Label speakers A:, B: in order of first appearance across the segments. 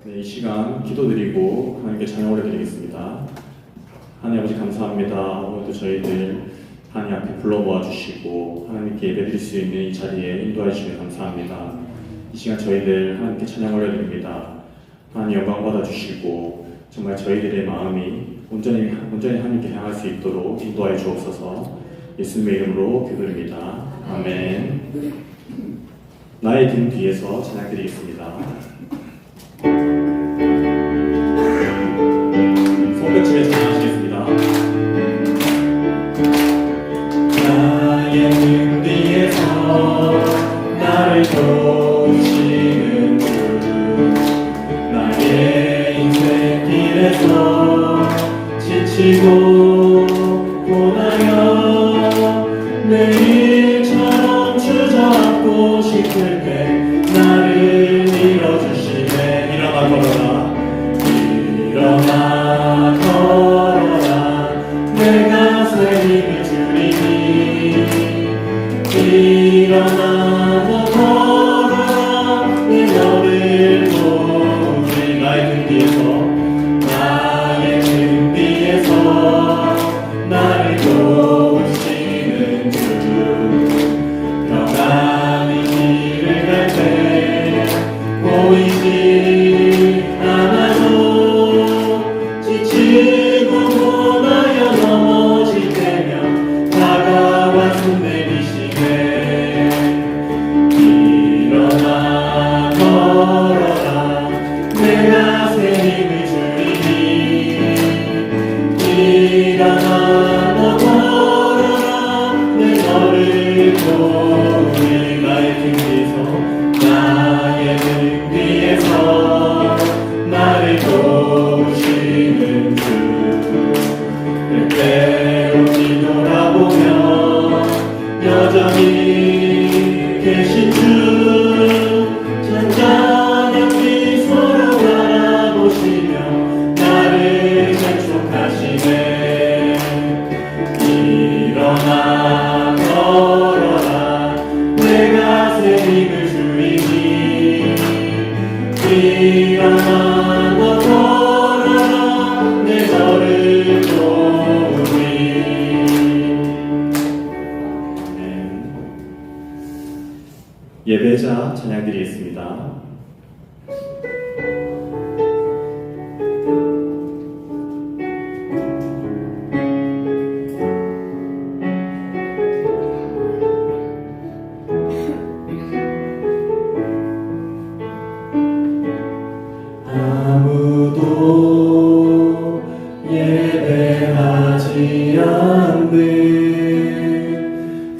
A: 네, 이 시간 기도드리고 하나님께 찬양 올려드리겠습니다. 하나님 아버지 감사합니다. 오늘도 저희들 하나님 앞에 불러 모아주시고 하나님께 예배드릴 수 있는 이 자리에 인도해 주시면 감사합니다. 이 시간 저희들 하나님께 찬양 올려드립니다. 하나님 영광 받아주시고 정말 저희들의 마음이 온전히 하나님께 향할 수 있도록 인도하여 주옵소서. 예수님의 이름으로 기도드립니다. 아멘. 나의 등 뒤에서 찬양 드리겠습니다. 손뼉치며 찬양하시겠습니다. 나의 등 뒤에서 나를 도우시는 주, 나의 인생 길에서 지치고 고나여 내일처럼 주저앉고 싶을 때 나를 밀어주시네. 일어나 걸어라, 일어나 걸어라, 내가 새 힘을 주리니. 일어나 너 걸어라, 내 너를 도우리. 나의 등 뒤에서 나를 도우시는 주, 평안히 길을 갈 때 보이지 않아도 지치고 고나여 넘어질 때면 다가와 손 내미시네. 일어나 걸어라, 내가 새 힘을 주리니. 일어나 너 걸어라, 내 너를 도우리. 나의 등 뒤에서 나를 도우시는 주, 때때로 뒤돌아보며 여전히 계신 주, 잔잔한 미소로 바라보시며 나를 재촉하시네. 일어나 걸어라, 내가 새 힘을 주리니. 일어나 너 걸어라, 내 너를 도우리. 예배자 찬양 드리겠습니다. 아무도 예배하지 않는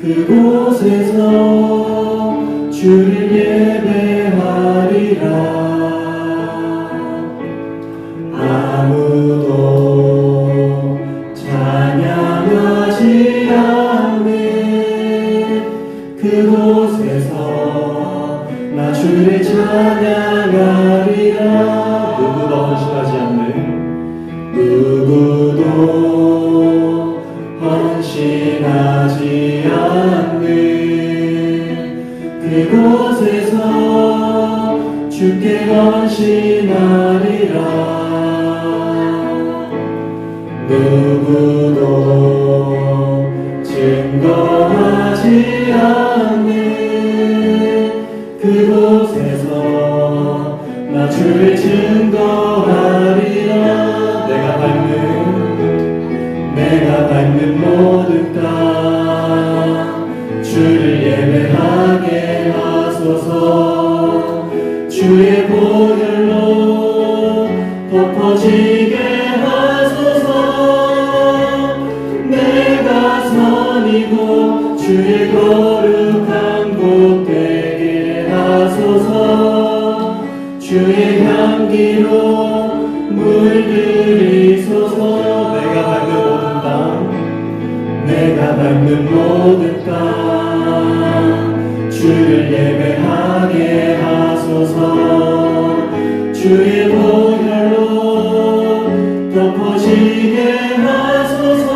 A: 그곳에서 주를 예배하리라. 아무도 찬양하지 않는 그곳에서 나 주를 찬양하리라. 누구도 헌신하지 않는, 누구도 헌신하지 않는 그곳에서 주께 헌신하리라. 누구도 증거하지 않는 그곳에서 나 주를 증거하리라. 내가 밟는 모든 땅 주를 예배하게 하소서. 주의 보혈로 덮어지게 하소서. 내가 선이고 주의 거룩한 곳 되게 하소서. 주의 향기로 물들이소서. 내가 밟는 모든 땅 주를 예배하게 하소서. 주의 보혈로 덮어지게 하소서.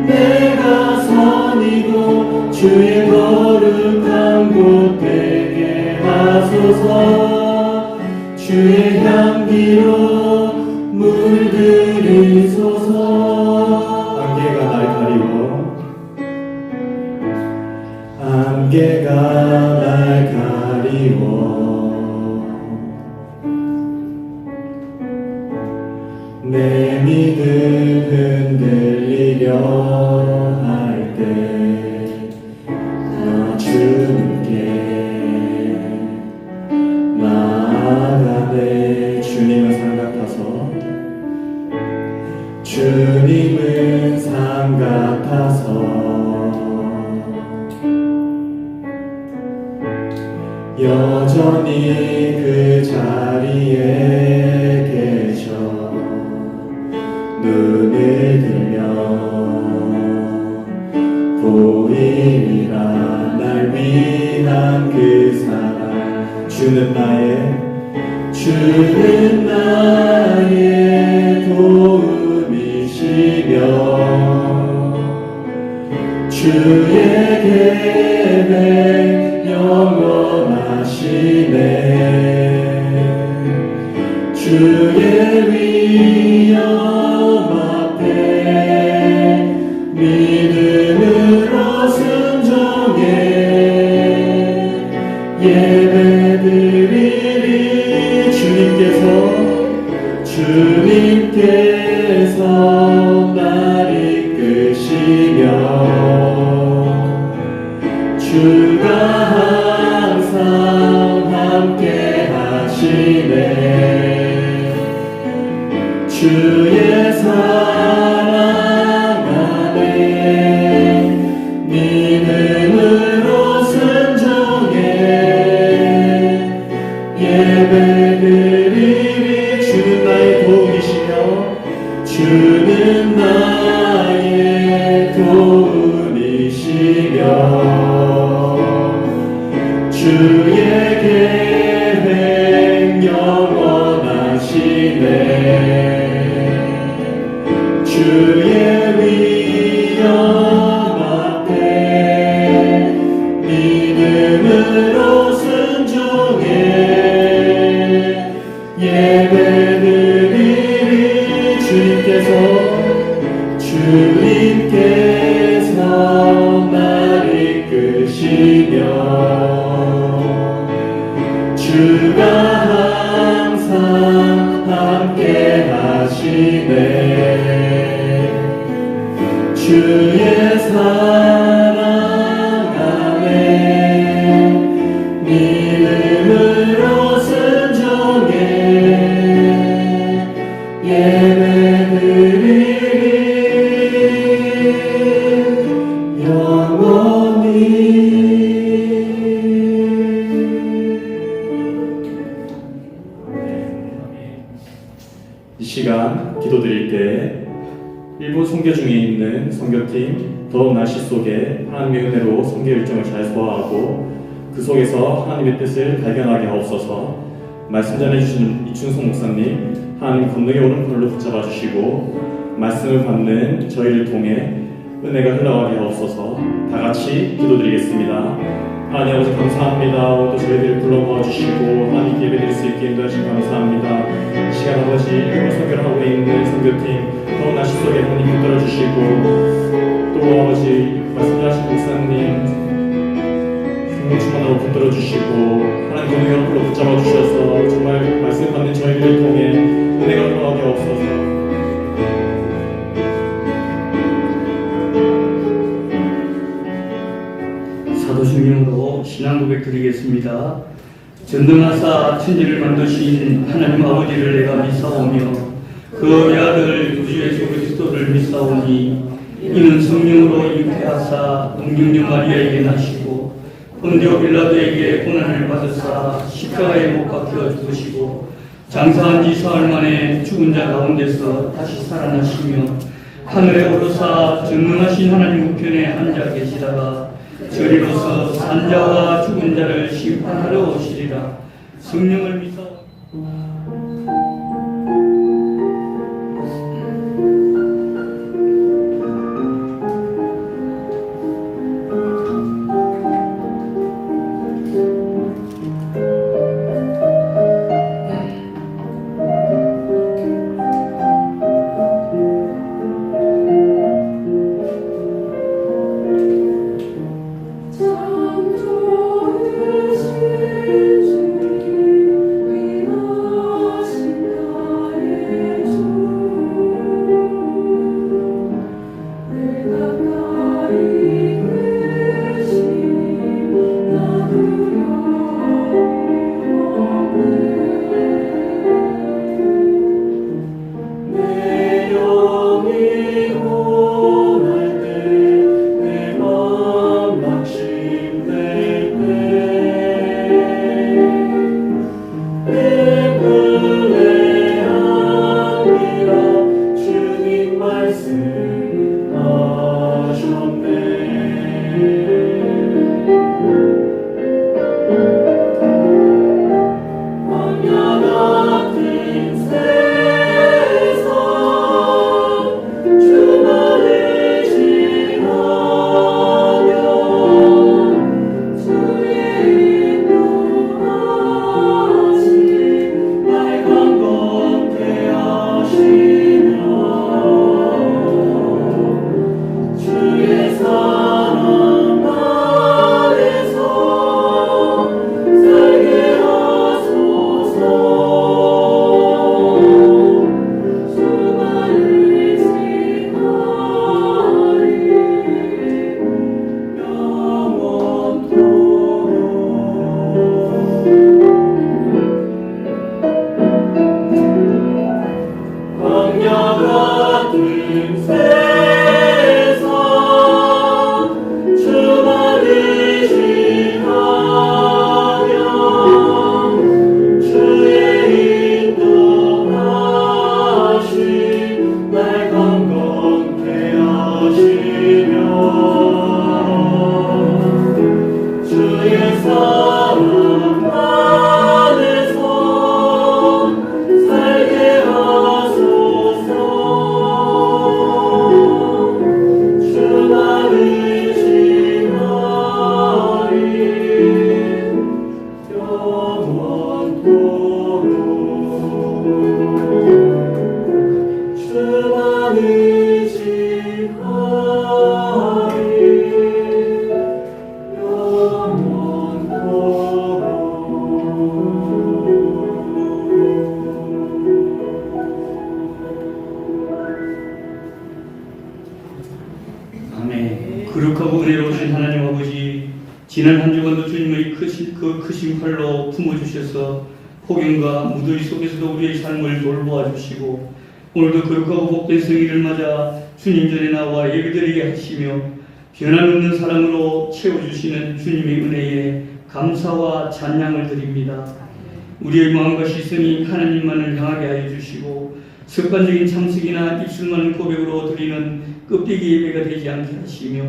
A: 내가 선이고 주의 거룩한 곳 되게 하소서. 주의 향기로 물들이소서. 안개가 날 가리워 안개가 날 가리워 내 믿음 흔들리려 할 때 나 주님께 나아가네. 주님은 산 같아서 주님은 산 같아서 여전히 그 자리에 계셔 눈을 들면 보이리라 날 위한 그 사랑. 주는 나의 도움이시며 주의 계획 영원하시네. 주의 위엄 앞에 믿음으로 순종해 예배드리리. 주님께서 날 이끄시며 주가 항상 함께 하시네. 주의 사랑 안에 믿음으로 순종해 예배드리리. 주는 나의 도움이시며 주는 나의 도움이시며 주의 계획 영원하시네. 주의 위엄 앞에 믿음으로 순종해 예배드리리. 주님께서 날 이끄시며 주가 항상 함께 하시네. 주의 사랑 안에 믿음으로 순종해 예배드리리 영원히. 이 시간 기도드릴 때 일본 선교 중에 있는 선교팀 더운 날씨 속에 하나님의 은혜로 선교 일정을 잘 소화하고 그 속에서 하나님의 뜻을 발견하게 하옵소서. 말씀 전해주신 이춘성 목사님 하나님 권능의 오른팔로 붙잡아 주시고 말씀을 받는 저희를 통해 은혜가 흘러가게 하옵소서. 다 같이 기도드리겠습니다. 하나님 아버지 감사합니다. 오늘도 저희들을 불러 모아주시고 하나님께 예배드릴 수 있게 인도하시고 감사합니다. 이 시간 아버지 일본 선교를 하고 있는 선교팀 더운 날씨 속에 하나님 붙들어주시고 또 아버지 말씀하신 목사님 성령 충만으로 붙들어주시고 하나님 권능의 오른팔로 붙잡아 주셔서 정말 말씀 받는 저희들을 통해 은혜가 흘러가게 하옵소서.
B: 사도신경으로 신앙 고백 드리겠습니다. 전능하사 천지를 만드신 하나님 아버지를 내가 믿사오며 그 외아들 우주 예수 그리스도를 믿사오니 이는 성령으로 잉태하사 동정녀 마리아에게 나시고 본디오 빌라도에게 고난을 받으사 십자가에 못 박혀 죽으시고 장사한 지 사흘 만에 죽은 자 가운데서 다시 살아나시며 하늘에 오르사 전능하신 하나님 우편에 앉아 계시다가 저리로서 산자와 죽은 자를 심판하러 오시리라. 성령을 믿사 지난 한 주간도 주님의 그 크신 팔로 품어주셔서 폭염과 무더위 속에서도 우리의 삶을 돌보아 주시고 오늘도 거룩하고 복된 성일을 맞아 주님 전에 나와 예배드리게 하시며 변함없는 사랑으로 채워주시는 주님의 은혜에 감사와 찬양을 드립니다. 우리의 마음과 시선이 하나님만을 향하게 하여 주시고 습관적인 참석이나 입술만은 고백으로 드리는 껍데기 예배가 되지 않게 하시며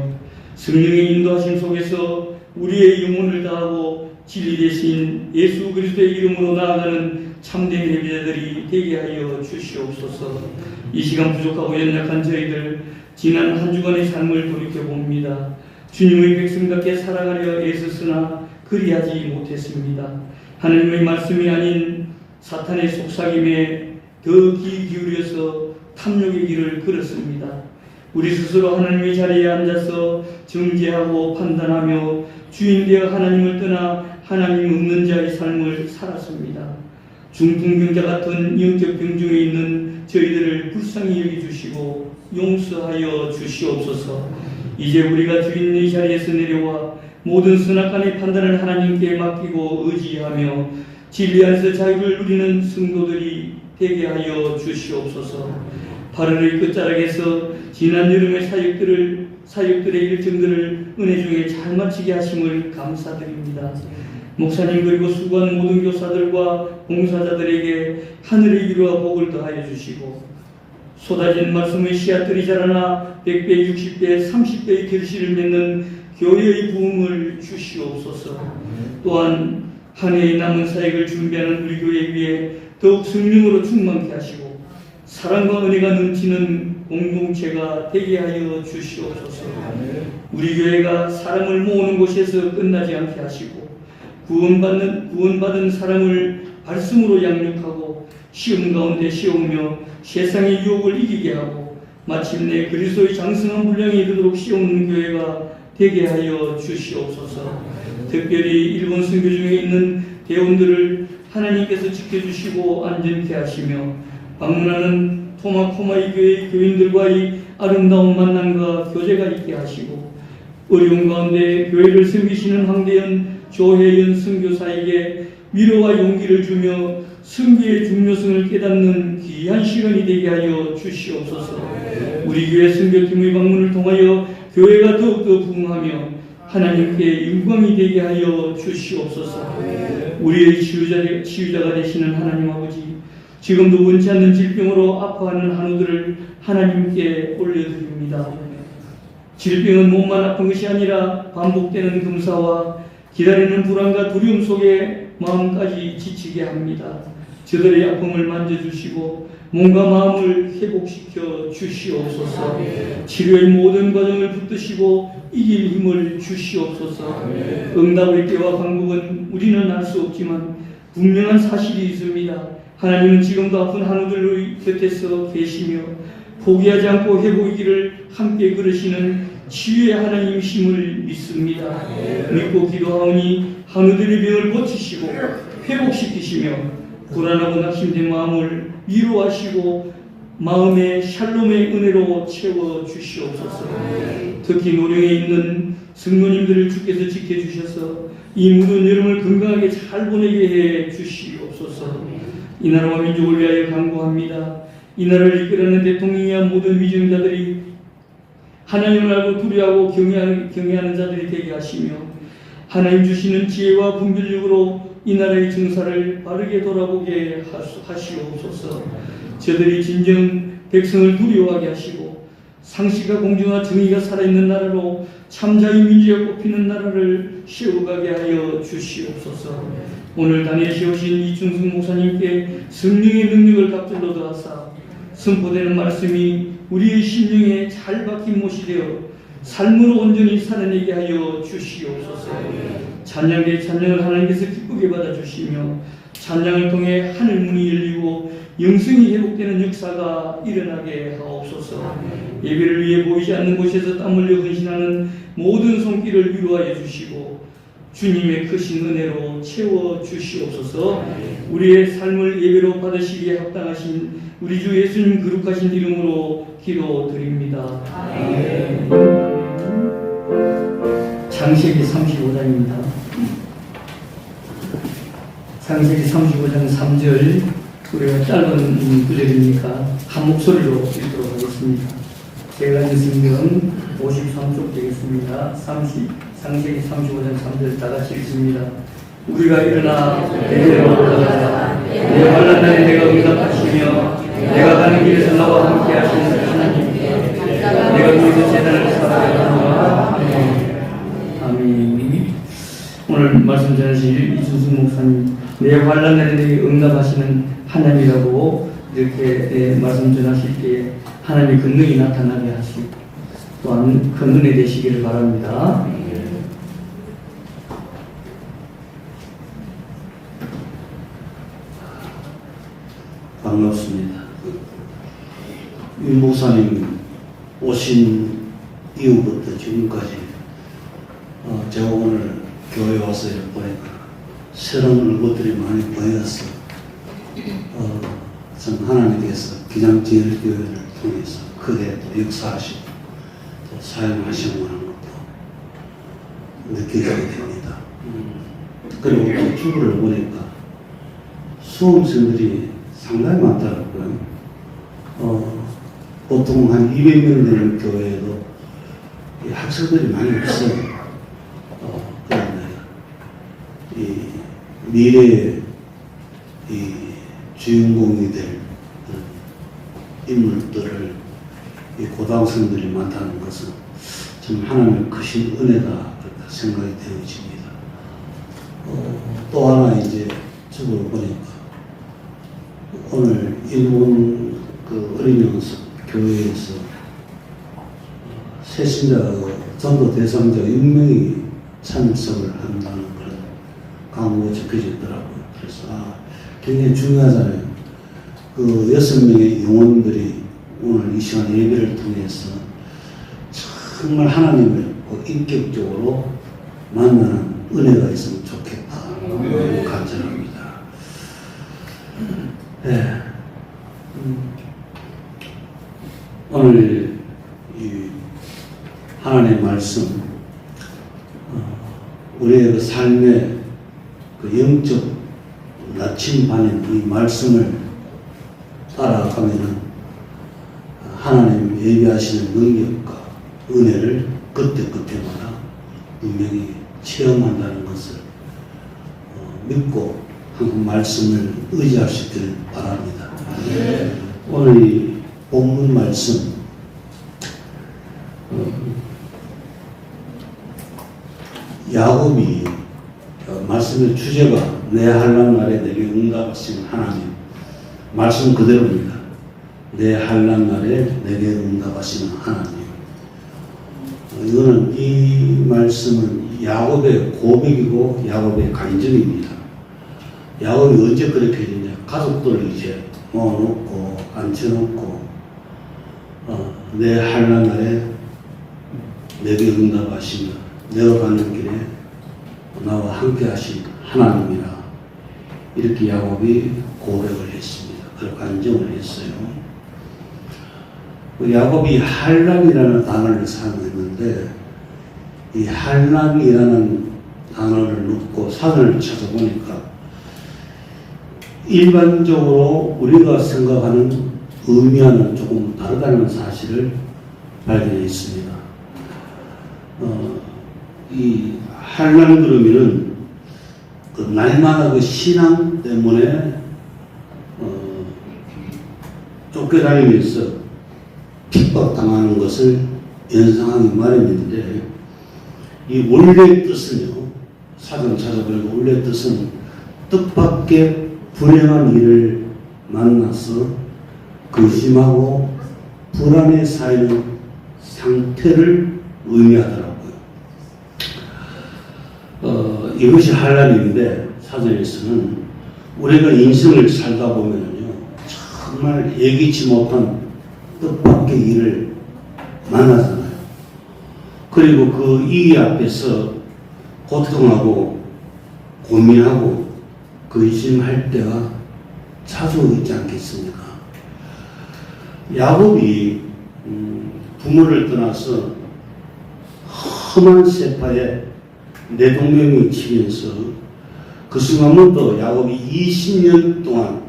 B: 성령의 인도하심 속에서 우리의 영혼을 다하고 진리 대신 예수 그리스도의 이름으로 나아가는 참된 예배자들이 되게 하여 주시옵소서. 이 시간 부족하고 연약한 저희들 지난 한 주간의 삶을 돌이켜봅니다. 주님의 백성답게 살아가려 애썼으나 그리하지 못했습니다. 하나님의 말씀이 아닌 사탄의 속삭임에 더 귀 기울여서 탐욕의 길을 걸었습니다. 우리 스스로 하나님의 자리에 앉아서 정죄하고 판단하며 주인되어 하나님을 떠나 하나님 없는 자의 삶을 살았습니다. 중풍병자 같은 영적 병중에 있는 저희들을 불쌍히 여겨주시고 용서하여 주시옵소서. 이제 우리가 주인의 자리에서 내려와 모든 선악간의 판단을 하나님께 맡기고 의지하며 진리 안에서 자유를 누리는 성도들이 되게 하여 주시옵소서. 8월의 끝자락에서 지난 여름의 사역들의 일정들을 은혜 중에 잘 마치게 하심을 감사드립니다. 목사님 그리고 수고한 모든 교사들과 봉사자들에게 하늘의 위로와 복을 더하여 주시고 쏟아진 말씀의 씨앗들이 자라나 100배, 60배, 30배의 결실을 맺는 교회의 부흥을 주시옵소서. 또한 한 해의 남은 사역을 준비하는 우리 교회 위에 더욱 성령으로 충만케 하시고 사랑과 은혜가 넘치는 공동체가 되게 하여 주시옵소서. 우리 교회가 사람을 모으는 곳에서 끝나지 않게 하시고 구원받은 사람을 발승으로 양육하고 시험 가운데 세우며 세상의 유혹을 이기게 하고 마침내 그리스도의 장성한 분량에 이르도록 세우는 교회가 되게 하여 주시옵소서. 특별히 일본 선교 중에 있는 대원들을 하나님께서 지켜주시고 안전케 하시며 방문하는 토마코마이 교회 교인들과의 아름다운 만남과 교제가 있게 하시고 어려운 가운데 교회를 섬기시는 황대현 조혜연 선교사에게 위로와 용기를 주며 선교의 중요성을 깨닫는 귀한 시간이 되게 하여 주시옵소서. 우리 교회 선교팀의 방문을 통하여 교회가 더욱더 부흥하며 하나님께 영광이 되게 하여 주시옵소서. 우리의 치유자가 되시는 하나님 아버지, 지금도 원치 않는 질병으로 아파하는 한우들을 하나님께 올려드립니다. 질병은 몸만 아픈 것이 아니라 반복되는 검사와 기다리는 불안과 두려움 속에 마음까지 지치게 합니다. 저들의 아픔을 만져주시고 몸과 마음을 회복시켜 주시옵소서. 치료의 모든 과정을 붙드시고 이길 힘을 주시옵소서. 응답의 때와 방법은 우리는 알 수 없지만 분명한 사실이 있습니다. 하나님은 지금도 아픈 한우들의 곁에서 계시며 포기하지 않고 회복의 길을 함께 걸으시는 치유의 하나님이심을 믿습니다. 믿고 기도하오니 한우들의 병을 고치시고 회복시키시며 불안하고 낙심된 마음을 위로하시고 마음의 샬롬의 은혜로 채워 주시옵소서. 특히 노령에 있는 성도님들을 주께서 지켜주셔서 이 무더운 여름을 건강하게 잘 보내게 해 주시옵소서. 이 나라와 민족을 위하여 간구합니다. 이 나라를 이끌어내는 대통령이야 모든 위정자들이 하나님을 알고 두려워하고 경외하는 자들이 되게 하시며 하나님 주시는 지혜와 분별력으로 이 나라의 정사를 바르게 돌아보게 하시옵소서. 저들이 진정 백성을 두려워하게 하시고 상식과 공정과 정의가 살아있는 나라로 참자의 민주가 꼽히는 나라를 세워가게 하여 주시옵소서. 오늘 단위에 세우신 이충승 목사님께 성령의 능력을 갑절로 더하사 선포되는 말씀이 우리의 심령에 잘 박힌 못이 되어 삶으로 온전히 살아내게 하여 주시옵소서. 찬양의 찬양을 하나님께서 기쁘게 받아주시며 찬양을 통해 하늘 문이 열리고 영성이 회복되는 역사가 일어나게 하옵소서. 예배를 위해 보이지 않는 곳에서 땀 흘려 헌신하는 모든 손길을 위로하여 주시고 주님의 크신 은혜로 채워 주시옵소서. 우리의 삶을 예배로 받으시기에 합당하신 우리 주 예수님 거룩하신 이름으로 기도드립니다. 아멘. 창세기 35장입니다. 창세기 35장 3절, 우리가 짧은 구절이니까 한 목소리로 읽도록 하겠습니다. 제가 읽은 성경 53쪽 되겠습니다. 창세기 35장 3절 다 같이 읽습니다. 우리가 일어나 내게로 올라가자. 내 환난 날에 내가 응답하시며 내가 가는 길에서 나와 함께 하시는 하나님께 내가 위에서 재단을 쌓아야 하노라. 아멘. 오늘 말씀 전하실 이준수 목사님, 내 환난 날에 내게 응답하시는 하나님이라고 이렇게 말씀 전하실 때 하나님의 권능이 나타나게 하시고 또한 큰 은혜 되시기를 바랍니다.
C: 반갑습니다. 윤 목사님 오신 이후부터 지금까지 제가 오늘 교회 와서 보니까 새로운 얼굴들이 많이 보여서 전 하나님께서 기장제일교회를 통해서 크게 또 역사하시고 또 사용하시는 것도 느끼게 됩니다. 그리고 또 주부를 보니까 수험생들이 상당히 많더라고요. 보통 한 200명 되는 교회에도 학생들이 많이 없어요. 그런데 이 미래의 이 주인공이 될 인물들을 이 고등학생들이 많다는 것은 참 하나님의 크신 은혜다 그렇게 생각이 되어집니다. 또 하나 이제 저걸 보니까 오늘 일본 그 어린 영수 교회에서 새신자 전도 대상자 6명이 참석을 한다는 그런 광고가 적혀져 있더라고요. 그래서 굉장히 중요하잖아요. 그 6명의 영혼들이 오늘 이 시간 예배를 통해서 정말 하나님을 인격적으로 만나는 은혜가 있으면 좋겠다. 간절합니다. 네. 오늘 이 하나님의 말씀, 우리의 그 삶의 그 영적 나침반인 이 말씀을 따라가면은 하나님 예비하시는 능력과 은혜를 그때그때마다 분명히 체험한다는 것을 믿고 한 말씀을 의지할 수 있기를 바랍니다. 오늘 이 본문 말씀 야곱이 말씀의 주제가 내 환난 날에 내게 응답하시는 하나님 말씀 그대로입니다. 내 환난 날에 내게 응답하시는 하나님. 이거는 이 말씀은 야곱의 고백이고 야곱의 간증입니다. 야곱이 언제 그렇게 했냐? 가족들을 이제 모아놓고 앉혀놓고 내 환난 날에 내게 응답하시며 내가 가는 길에 나와 함께 하신 하나님이라 이렇게 야곱이 고백을 했습니다. 그리고 간증을 했어요. 야곱이 환난이라는 단어를 사용했는데 이 환난이라는 단어를 넣고 사전을 찾아보니까 일반적으로 우리가 생각하는 의미와는 조금 다르다는 사실을 발견했습니다. 이 환난 그러면은 그 날마다 그 신앙 때문에 쫓겨다니면서 핍박당하는 것을 연상하기 마련인데 이 원래 뜻은요, 사전 찾아보니까 원래 뜻은 뜻밖의 불행한 일을 만나서 근심하고 불안에 쌓이는 상태를 의미하더라고요. 이것이 환난인데 사전에서는 우리가 인생을 살다 보면요 정말 예기치 못한 뜻밖의 일을 만나잖아요. 그리고 그 이 앞에서 고통하고 고민하고 근심할 때가 자주 있지 않겠습니까? 야곱이 부모를 떠나서 험한 세파에 내 동명이 치면서 그 순간부터 야곱이 20년 동안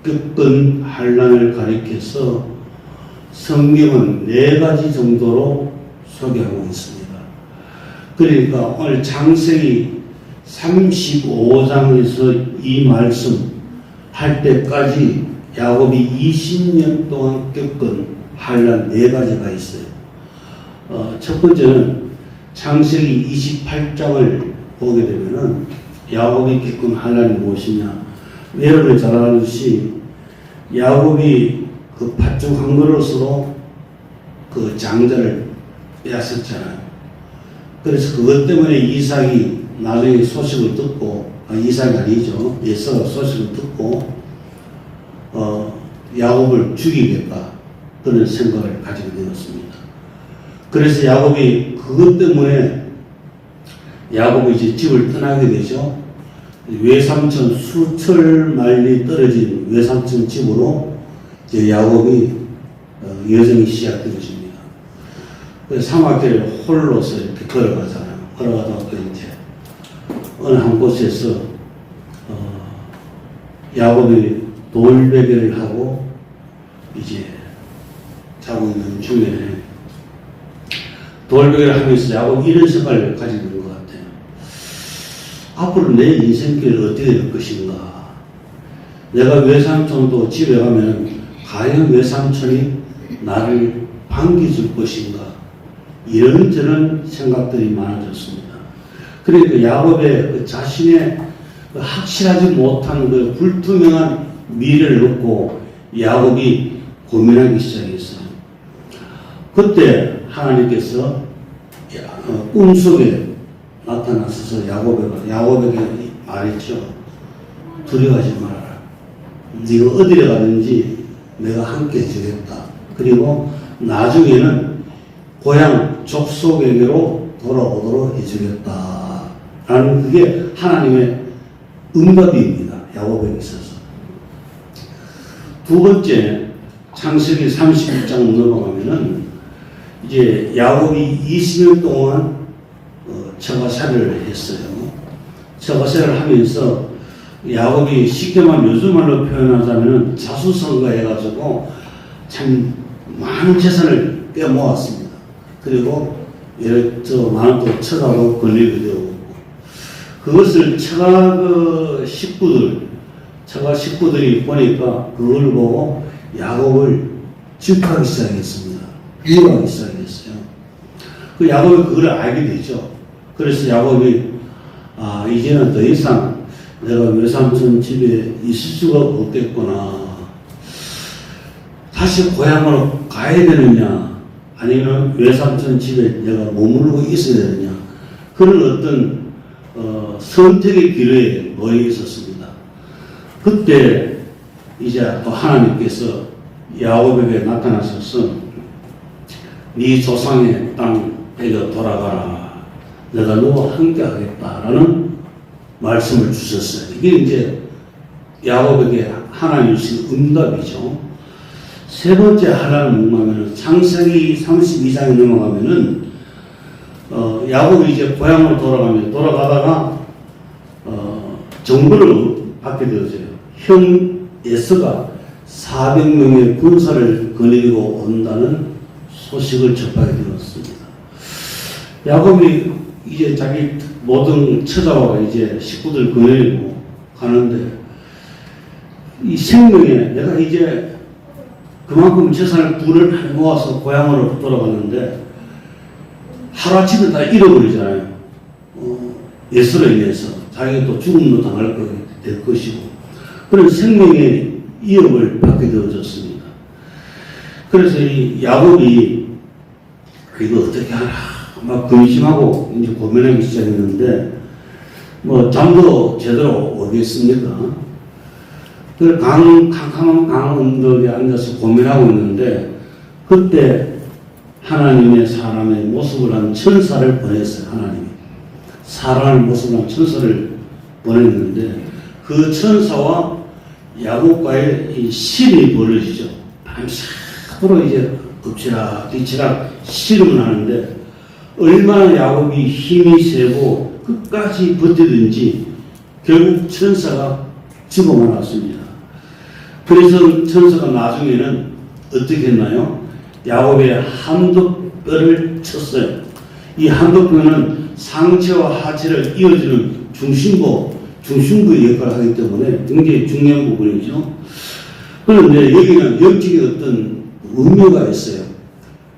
C: 겪은 환난을 가리켜서 성경은 4가지 정도로 소개하고 있습니다. 그러니까 오늘 창세기 35장에서 이 말씀 할 때까지 야곱이 20년 동안 겪은 환난 4가지가 있어요. 첫 번째는 창세기 28장을 보게 되면은 야곱이 겪은 환난이 무엇이냐? 여러분이 잘 아듯이 야곱이 그 팥죽 한 그릇으로 그 장자를 빼앗았잖아요. 그래서 그것 때문에 이삭이 나중에 소식을 듣고, 이삭이 아니죠. 에서가 소식을 듣고, 야곱을 죽이겠다. 그런 생각을 가지게 되었습니다. 그래서 야곱이 그것 때문에 야곱이 이제 집을 떠나게 되죠. 외삼촌 수천 마일이 떨어진 외삼촌 집으로 이제 야곱이 여정이 시작되어집니다. 그래서 사막길을 홀로서 이렇게 걸어가잖아요. 걸어가다가 이제 어느 한 곳에서 야곱이 돌베개를 하고 이제 자고 있는 중에 돌베개를 하면서 야곱이 이런 생각을 가지고 있는 것 같아요. 앞으로 내 인생길을 어떻게 될 것인가? 내가 외삼촌도 집에 가면 과연 외삼촌이 나를 반겨줄 것인가? 이런저런 생각들이 많아졌습니다. 그러니까 야곱의 그 자신의 그 확실하지 못한 그 불투명한 미래를 놓고 야곱이 고민하기 시작했어요. 그때 하나님께서 꿈속에 나타나셔서 야곱에게 말했죠. 두려워하지 말아라. 네가 어디에 가든지 내가 함께 해주겠다. 그리고 나중에는 고향 족속에게로 돌아오도록 해주겠다. 라는 그게 하나님의 응답입니다. 야곱에게 있어서. 두 번째, 창세기 31장 넘어가면은 이제 야곱이 20년 동안 처가살이를 했어요. 처가살이를 하면서 야곱이 쉽게 말하면 요즘 말로 표현하자면 자수성가해가지고 참 많은 재산을 빼모았습니다. 그리고 저 많은 또 처가로 걸리게 되고 그것을 처가 식구들이 보니까 그걸 보고 야곱을 질투하기 시작했습니다. 미워하기 시작했어요. 그 야곱이 그걸 알게 되죠. 그래서 야곱이 이제는 더 이상 내가 외삼촌 집에 있을 수가 없겠구나. 다시 고향으로 가야 되느냐 아니면 외삼촌 집에 내가 머무르고 있어야 되느냐 그런 어떤 선택의 기로에 놓여 있었습니다. 그때 이제 또 하나님께서 야곱에게 나타나셔서 네 조상의 땅에게 돌아가라. 내가 너와 함께 하겠다라는 말씀을 주셨어요. 이게 이제 야곱에게 하나님 주신 응답이죠. 세 번째 하나는 뭐냐면 창세기 32장에 넘어가면은 야곱이 이제 고향으로 돌아가다가 정보를 받게 되어져요. 형 에서가 400명의 군사를 거느리고 온다는 소식을 접하게 되었습니다. 야곱이 이제 자기 모든 처자와 이제 식구들 거느리고 가는데 이 생명에 내가 이제 그만큼 재산을 불을 모아서 고향으로 돌아갔는데 하루아침에 다 잃어버리잖아요. 예수로 인해서 자기가 또 죽음도 당할 될 것이고 그런 생명의 위협을 받게 되어졌습니다. 그래서 이 야곱이 이거 어떻게 하나 막 근심하고 이제 고민하기 시작했는데 뭐 잠도 제대로 오겠습니까? 그 캄캄한 강 언덕에 앉아서 고민하고 있는데 그때 하나님의 사람의 모습을 한 천사를 보냈어요. 하나님이 사람의 모습을 한 천사를 보냈는데 그 천사와 야곱과의 이 실이 벌어지죠. 밤새도록 이제 엎치락 뒤치락 씨름을 하는데 얼마나 야곱이 힘이 세고 끝까지 버티든지 결국 천사가 집어만왔습니다. 그래서 천사가 나중에는 어떻게 했나요? 야곱의 한독뼈를 쳤어요. 이 한독뼈는 상체와 하체를 이어주는 중심부의 역할을 하기 때문에 굉장히 중요한 부분이죠. 그런데 여기는 영적인 어떤 의미가 있어요.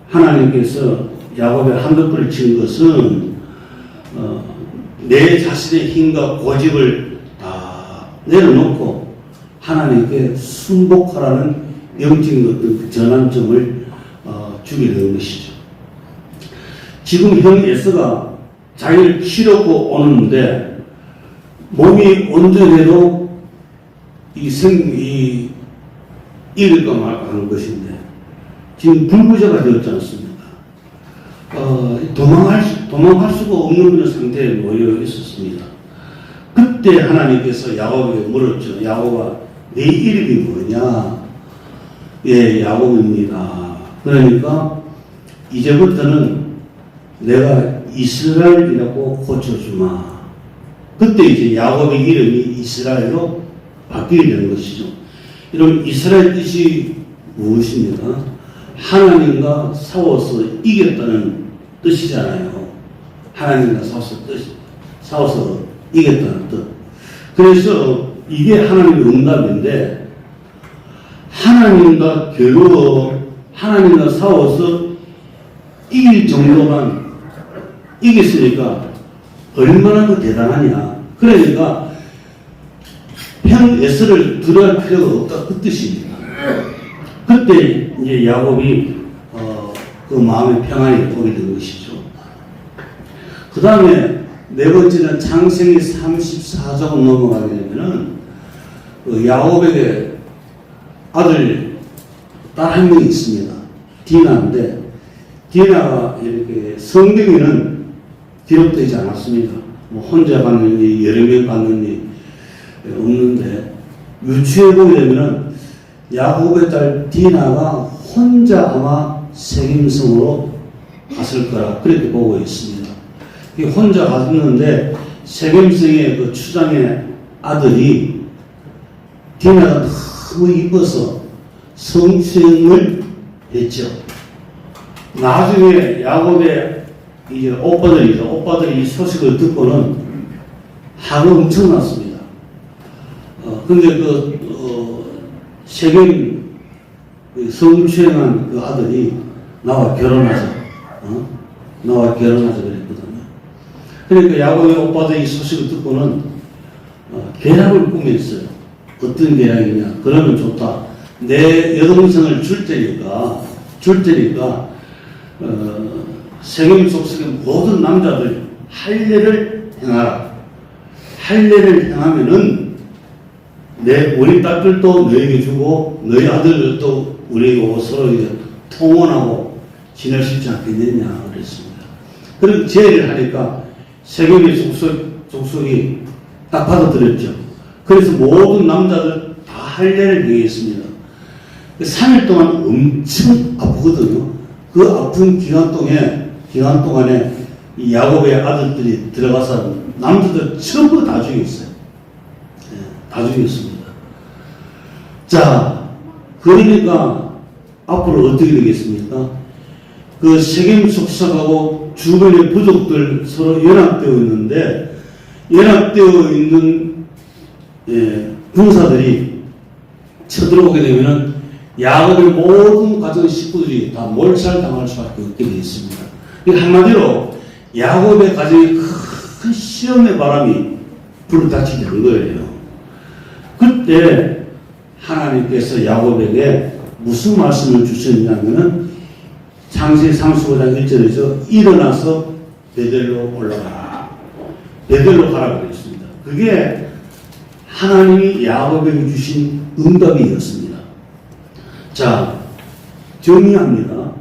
C: 하나님께서 야곱의 한독뼈를 친 것은 내 자신의 힘과 고집을 다 내려놓고 하나님께 순복하라는 영적인 어떤 전환점을 주게 되는 것이죠. 지금 형 에서가 자기를 키놓고 오는데 몸이 온전해도 이길까 말까 하는 것인데 지금 불구자가 되었지 않습니까? 도망할 수가 없는 그런 상태에 놓여 있었습니다. 그때 하나님께서 야곱에게 물었죠. 야곱아, 네 이름이 뭐냐? 예, 야곱입니다. 그러니까 이제부터는 내가 이스라엘이라고 고쳐주마. 그때 이제 야곱의 이름이 이스라엘로 바뀌게 되는 것이죠. 이런 이스라엘 뜻이 무엇입니까? 하나님과 싸워서 이겼다는 뜻이잖아요. 하나님과 싸워서 이겼다는 뜻. 그래서 이게 하나님의 응답인데 하나님과 하나님과 싸워서 이길 정도만 이겼으니까 얼마나 그 대단하냐. 그러니까 형 에서를 두려워할 필요가 없다. 그 뜻입니다. 그때 이제 야곱이 그 마음의 평안이 오게 된 것이죠. 그 다음에 네 번째는 창세기 34장 넘어가게 되면은 그 야곱에게 딸 한 명이 있습니다. 디나인데 디나가 이렇게 성경에는 기록되지 않았습니다. 뭐 혼자 갔느니 여러 명 갔느니 없는데 유추해 보게 되면은 야곱의 딸 디나가 혼자 아마 세겜성으로 갔을 거라 그렇게 보고 있습니다. 혼자 갔는데 세겜성의 그 추장의 아들이 디나가 너무 이뻐서 성추행을 했죠. 나중에 야곱의 이제 오빠들이 이 소식을 듣고는 화가 엄청났습니다. 근데 세겜 성추행한 그 아들이 나와 결혼하자 그랬거든요. 그러니까 야곱의 오빠들이 이 소식을 듣고는 계략을 꾸몄어요. 어떤 계략이냐? 그러면 좋다. 내 여동생을 줄 테니까 세겜 속속의 모든 남자들 할례를 행하라. 할례를 행하면은 우리 딸들도 너에게 주고 너희 아들들도 우리에게 오고 서로 통원하고 지낼 수 있지 않겠느냐 그랬습니다. 그리고 제의를 하니까 세겜의 족속이 딱 받아들였죠. 그래서 모든 남자들 다 할례를 행했습니다. 3일 동안 엄청 아프거든요. 그 아픈 기간 동안에 이 야곱의 아들들이 들어가서 남자들 전부 다 죽였어요. 다 죽였습니다. 자, 그러니까 앞으로 어떻게 되겠습니까? 그 세겜 족속하고 주변의 부족들 서로 연합되어 있는 군사들이 쳐들어오게 되면은 야곱의 모든 가정 식구들이 다 몰살당할 수밖에 없게 되어 있습니다. 한마디로 야곱의 가정에 큰 시험의 바람이 불어닥치게 된 거예요. 그때 하나님께서 야곱에게 무슨 말씀을 주셨냐면은 창세기 35장 1절에서 일어나서 베델로 올라가라. 베델로 가라 그랬습니다. 그게 하나님이 야곱에게 주신 응답이었습니다. 자, 정리합니다.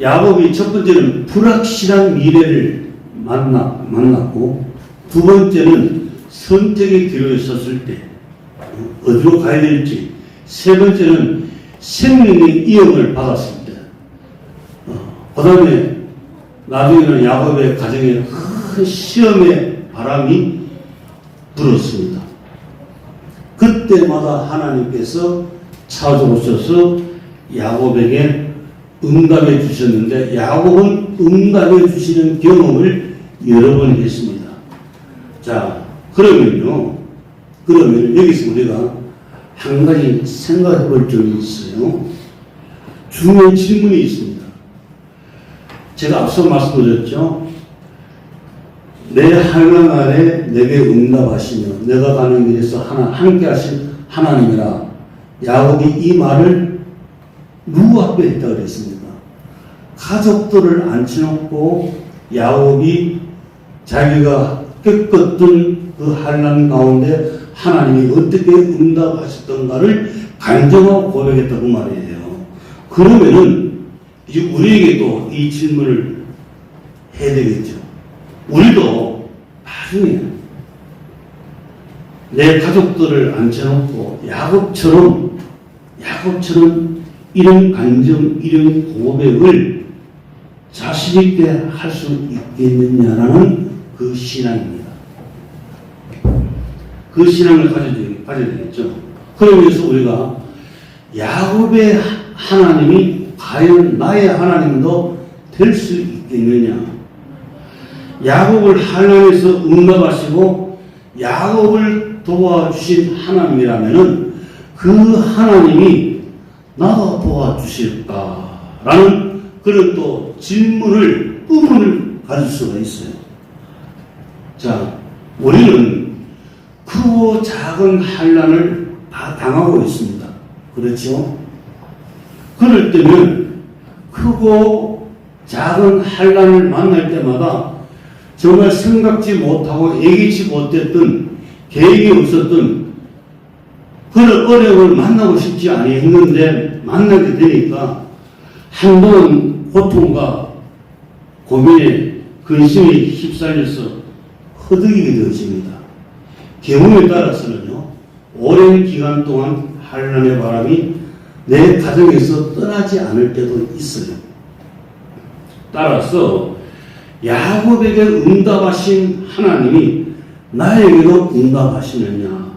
C: 야곱이 첫 번째는 불확실한 미래를 만났고, 두 번째는 선택의 기로에 섰을 때 어디로 가야 될지, 세 번째는 생명의 이음을 받았을 때, 그 다음에 나중에는 야곱의 가정에 큰 시험의 바람이 불었습니다. 그때마다 하나님께서 찾아오셔서 야곱에게 응답해 주셨는데 야곱은 응답해 주시는 경험을 여러 번 했습니다. 자, 그러면 여기서 우리가 한 가지 생각해 볼 점이 있어요. 중요한 질문이 있습니다. 제가 앞서 말씀드렸죠. 내 한강 아래 내게 응답하시며 내가 가는 길에서 함께 하신 하나님이라. 야곱이 이 말을 누구 앞에 했다 그랬습니까? 가족들을 앉혀놓고 야곱이 자기가 겪었던 그 환난 가운데 하나님이 어떻게 응답하셨던가를 간증하고 고백했다고 말이에요. 그러면은 이제 우리에게도 이 질문을 해야 되겠죠. 우리도 나중에 내 가족들을 앉혀놓고 야곱처럼 이런 간증, 이런 고백을 자신있게 할 수 있겠느냐라는 그 신앙입니다. 그 신앙을 가져야 되겠죠. 그러면서 우리가 야곱의 하나님이 과연 나의 하나님도 될 수 있겠느냐. 야곱을 환난에서 응답하시고 야곱을 도와주신 하나님이라면은 그 하나님이 나도 도와주실까라는 그런 또 의문을 가질 수가 있어요. 자, 우리는 크고 작은 환난을 다 당하고 있습니다. 그렇죠? 그럴 때는 크고 작은 환난을 만날 때마다 정말 생각지 못하고 예기치 못했던 계획이 없었던 그런 어려움을 만나고 싶지 않았는데 만나게 되니까 한동안 고통과 고민에 근심에 휩쓸려서 허덕이게 되어집니다. 경우에 따라서는요, 오랜 기간 동안 환난의 바람이 내 가정에서 떠나지 않을 때도 있어요. 따라서 야곱에게 응답하신 하나님이 나에게도 응답하시느냐,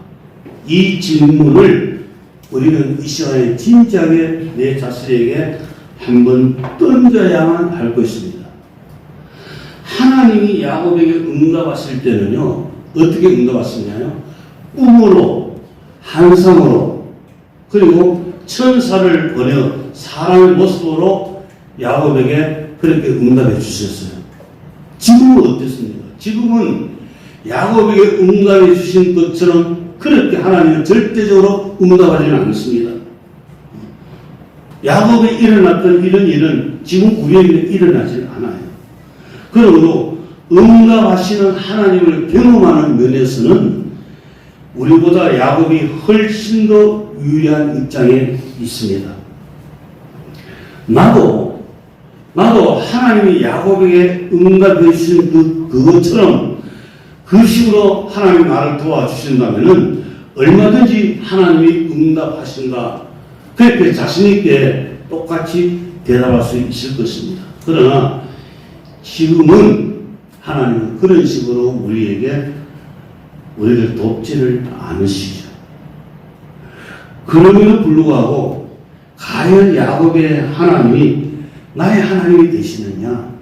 C: 이 질문을 우리는 이 시간에 진지하게 내 자신에게 한번 던져야만 할 것입니다. 하나님이 야곱에게 응답하실 때는요, 어떻게 응답하시냐요? 꿈으로, 환상으로, 그리고 천사를 보내 사람의 모습으로 야곱에게 그렇게 응답해 주셨어요. 지금은 어땠습니까? 지금은 야곱에게 응답해 주신 것처럼 그렇게 하나님은 절대적으로 응답하지는 않습니다. 야곱에 일어났던 이런 일은 지금 우리에게 일어나지 않아요. 그러므로 응답하시는 하나님을 경험하는 면에서는 우리보다 야곱이 훨씬 더 유리한 입장에 있습니다. 나도 하나님이 야곱에게 응답해 주신 그것처럼 그 식으로 하나님이 나를 도와주신다면 얼마든지 하나님이 응답하신다, 그렇게 자신있게 똑같이 대답할 수 있을 것입니다. 그러나 지금은 하나님은 그런 식으로 우리를 돕지를 않으시죠. 그럼에도 불구하고 과연 야곱의 하나님이 나의 하나님이 되시느냐,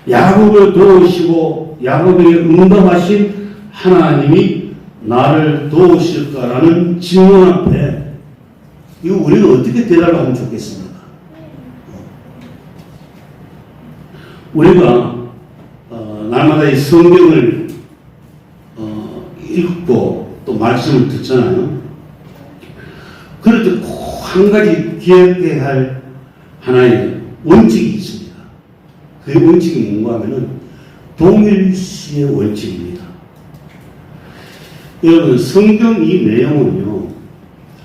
C: 야곱을 도우시고 야곱에게 응답하신 하나님이 나를 도우실까라는 질문 앞에 이거 우리가 어떻게 대답을 하면 좋겠습니까? 우리가 날마다 이 성경을 읽고 또 말씀을 듣잖아요. 그럴 때 꼭 한 가지 기억해야 할 하나의 원칙이 있습니다. 그 원칙이 뭔가 하면은 동일시의 원칙입니다. 여러분, 성경 이 내용은요,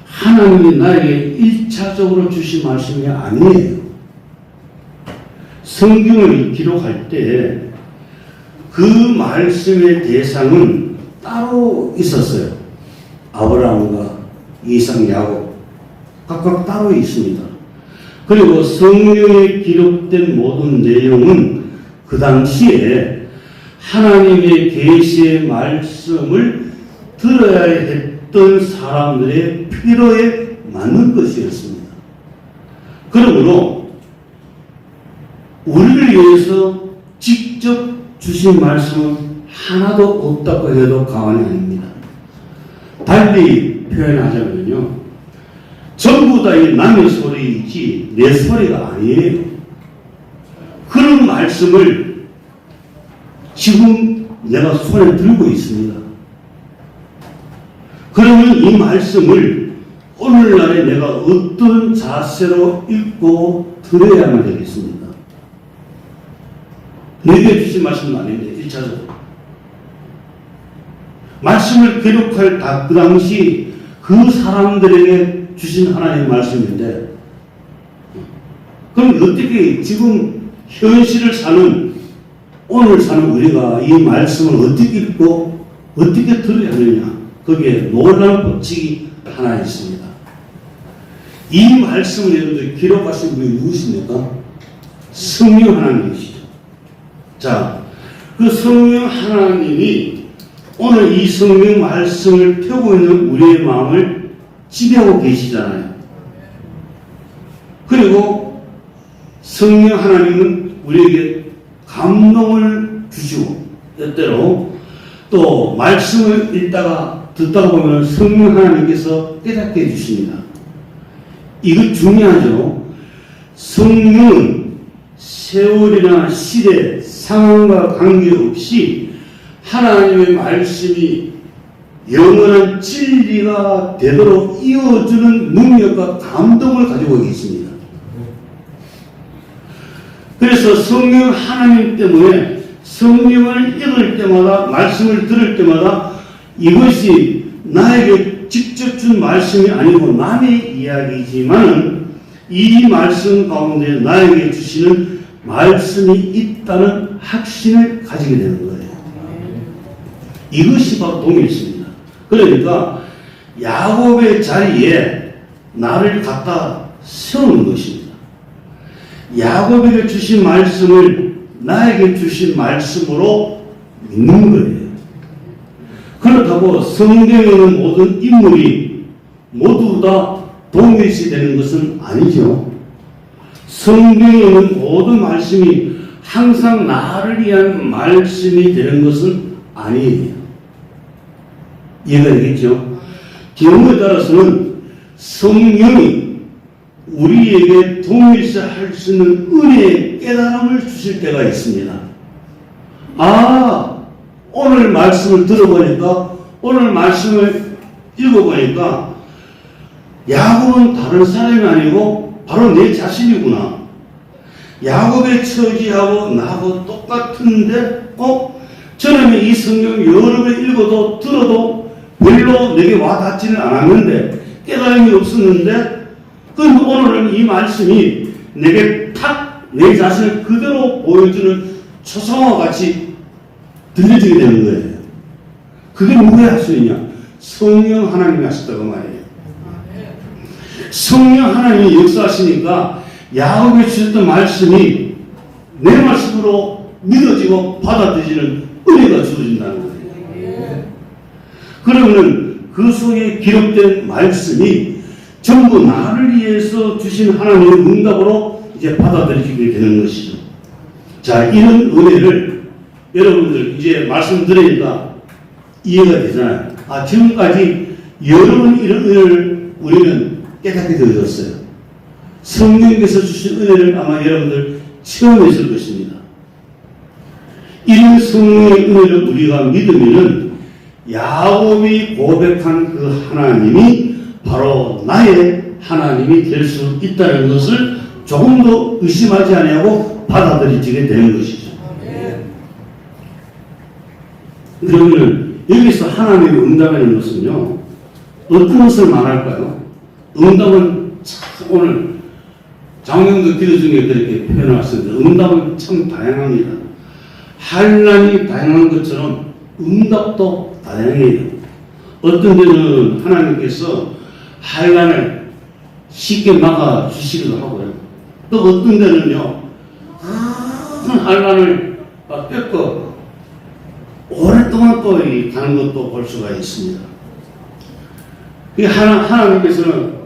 C: 하나님이 나에게 1차적으로 주신 말씀이 아니에요. 성경을 기록할 때 그 말씀의 대상은 따로 있었어요. 아브라함과 이삭, 야곱 각각 따로 있습니다. 그리고 성경에 기록된 모든 내용은 그 당시에 하나님의 계시의 말씀을 들어야 했던 사람들의 필요에 맞는 것이었습니다. 그러므로 우리를 위해서 직접 주신 말씀은 하나도 없다고 해도 과언이 아닙니다. 달리 표현하자면요, 전부 다 이 남의 소리이지 내 소리가 아니에요. 그런 말씀을 지금 내가 손에 들고 있습니다. 그러면 이 말씀을 오늘날에 내가 어떤 자세로 읽고 들어야만 되겠습니다. 내게 주신 말씀은 아닌데 1차적으로 말씀을 기록할 그 당시 그 사람들에게 주신 하나님의 말씀인데, 그럼 어떻게 지금 현실을 사는, 오늘 사는 우리가 이 말씀을 어떻게 읽고 어떻게 들어야 하느냐, 거기에 놀라운 법칙이 하나 있습니다. 이 말씀을 여러분들 기록하신 분이 누구십니까? 성령 하나님이시죠. 자, 그 성령 하나님이 오늘 이 성령 말씀을 펴고 있는 우리의 마음을 지배하고 계시잖아요. 그리고 성령 하나님은 우리에게 감동을 주시고, 때때로 또 말씀을 읽다가 듣다가 보면 성령 하나님께서 깨닫게 해주십니다. 이거 중요하죠. 성령은 세월이나 시대, 상황과 관계없이 하나님의 말씀이 영원한 진리가 되도록 이어주는 능력과 감동을 가지고 계십니다. 그래서 성령 하나님 때문에 성령을 읽을 때마다, 말씀을 들을 때마다 이것이 나에게 직접 준 말씀이 아니고 남의 이야기지만 이 말씀 가운데 나에게 주시는 말씀이 있다는 확신을 가지게 되는 거예요. 이것이 바로 동일입니다. 그러니까 야곱의 자리에 나를 갖다 세우는 것입니다. 야곱에게 주신 말씀을 나에게 주신 말씀으로 믿는 거예요. 그렇다고 성경에 있는 모든 인물이 모두 다 동일시 되는 것은 아니죠. 성경에 있는 모든 말씀이 항상 나를 위한 말씀이 되는 것은 아니에요. 이해가 되겠죠? 경우에 따라서는 성령이 우리에게 동일시할 수 있는 은혜의 깨달음을 주실 때가 있습니다. 아, 오늘 말씀을 들어보니까, 오늘 말씀을 읽어보니까 야곱은 다른 사람이 아니고 바로 내 자신이구나. 야곱의 처지하고 나하고 똑같은데 저는 이 성경 여러 번 읽어도 들어도 별로 내게 와닿지는 않았는데, 깨달음이 없었는데, 그럼 오늘은 이 말씀이 내게 탁 내 자신을 그대로 보여주는 초상화 같이 들려지게 되는 거예요. 그게 누구야 할 수 있냐? 성령 하나님이 하셨다고 말이에요. 성령 하나님이 역사하시니까 야곱에 주셨던 말씀이 내 말씀으로 믿어지고 받아들이는 은혜가 주어진다는 거예요. 그러면 그 속에 기록된 말씀이 전부 나를 위해서 주신 하나님의 응답으로 이제 받아들이게 되는 것이죠. 자, 이런 은혜를 여러분들 이제 말씀드리니까 이해가 되잖아요. 아, 지금까지 여러 번 이런 은혜를 우리는 깨닫게 되어졌어요. 성령께서 주신 은혜를 아마 여러분들 체험했을 것입니다. 이런 성령의 은혜를 우리가 믿으면은 야곱이 고백한 그 하나님이 바로 나의 하나님이 될 수 있다는 것을 조금도 의심하지 아니하고 받아들이게 되는 것이죠. 그러면 여기서 하나님의 응답이라는 것은요, 어떤 것을 말할까요? 응답은 참 오늘 장명도 기도 중에 그렇게 표현했습니다. 응답은 참 다양합니다. 환난이 다양한 것처럼 응답도 다양해요. 어떤 데는 하나님께서 환난을 쉽게 막아주시기도 하고요. 또 어떤 데는요, 큰 한란을 뺏고 오랫동안 또 가는 것도 볼 수가 있습니다. 하나님께서는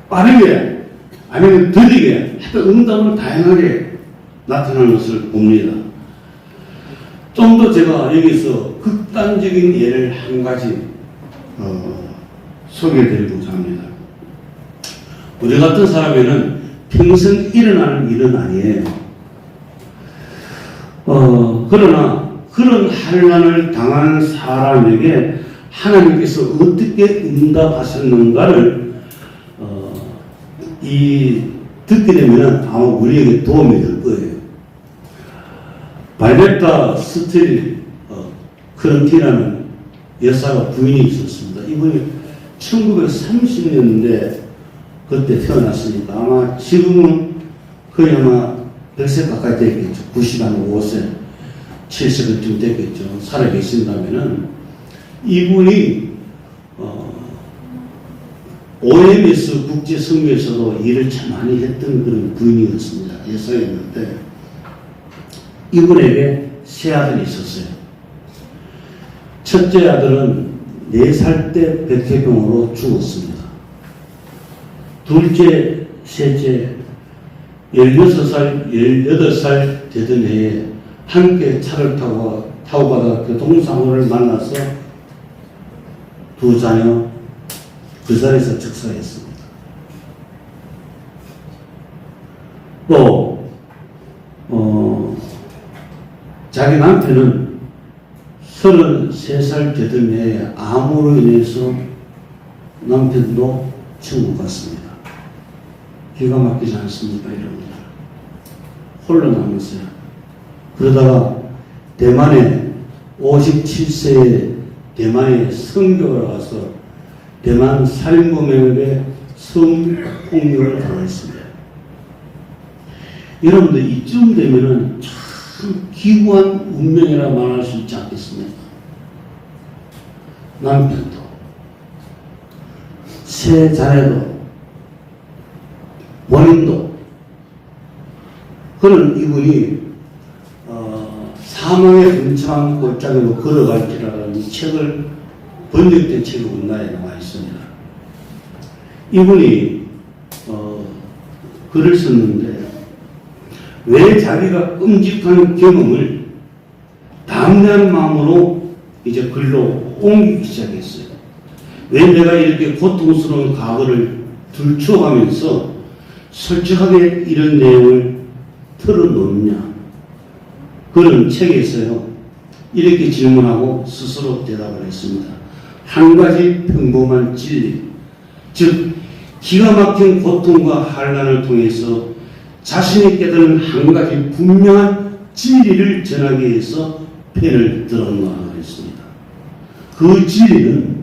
C: 빠르게 아니면 더디게 하여튼 응답은 다양하게 나타나는 것을 봅니다. 좀 더 제가 여기서 극단적인 예를 한 가지 소개해드리고자 합니다. 우리 같은 사람에는 평생 일어나는 일은 아니에요. 그러나 그런 환난을 당한 사람에게 하나님께서 어떻게 응답하셨는가를 듣게 되면 아마 우리에게 도움이 될 거예요. 발베타 스틸 크런티라는 여사가 부인이 있었습니다. 이분이 1930년대 그때 태어났으니까 아마 지금은 거의 아마 100세 가까이 됐겠죠. 95세, 70세쯤 됐겠죠. 살아계신다면은 이분이 OMS 국제선교에서도 일을 참 많이 했던 그런 부인이었습니다. 여사였는데 이분에게 세 아들이 있었어요. 첫째 아들은 4살 때 백혈병으로 죽었습니다. 둘째, 셋째, 16살, 18살 되던 해에 함께 차를 타고 가다가 교통사고를 만나서 두 자녀 그 자리에서 즉사했습니다. 또 자기 남편은 33살 되던 해에 암으로 인해서 남편도 천국 갔습니다. 기가 막히지 않습니까? 이럽니다. 홀로 남았어요. 그러다가 대만에 57세에 대만에 선교를 가서 대만 살인범에게 성폭력을 당했습니다. 여러분들 이쯤 되면은 참 기구한 운명이라 말할 수 있지 않겠습니까? 남편도 세 자녀도 본인도 그런 이분이 사망의 근처한 골짜기로 걸어갈지라는 책을 번역된 책이 우리나라에 나와 있습니다. 이분이 글을 썼는데 왜 자기가 끔찍한 경험을 담대한 마음으로 이제 글로 옮기기 시작했어요. 왜 내가 이렇게 고통스러운 과거를 들추어가면서 솔직하게 이런 내용을 털어놓느냐. 그런 책에서요, 이렇게 질문하고 스스로 대답을 했습니다. 한 가지 평범한 진리, 즉 기가 막힌 고통과 환난을 통해서 자신이 깨달은 한 가지 분명한 진리를 전하기 위해서 펜을 들었노라고 했습니다. 그 진리는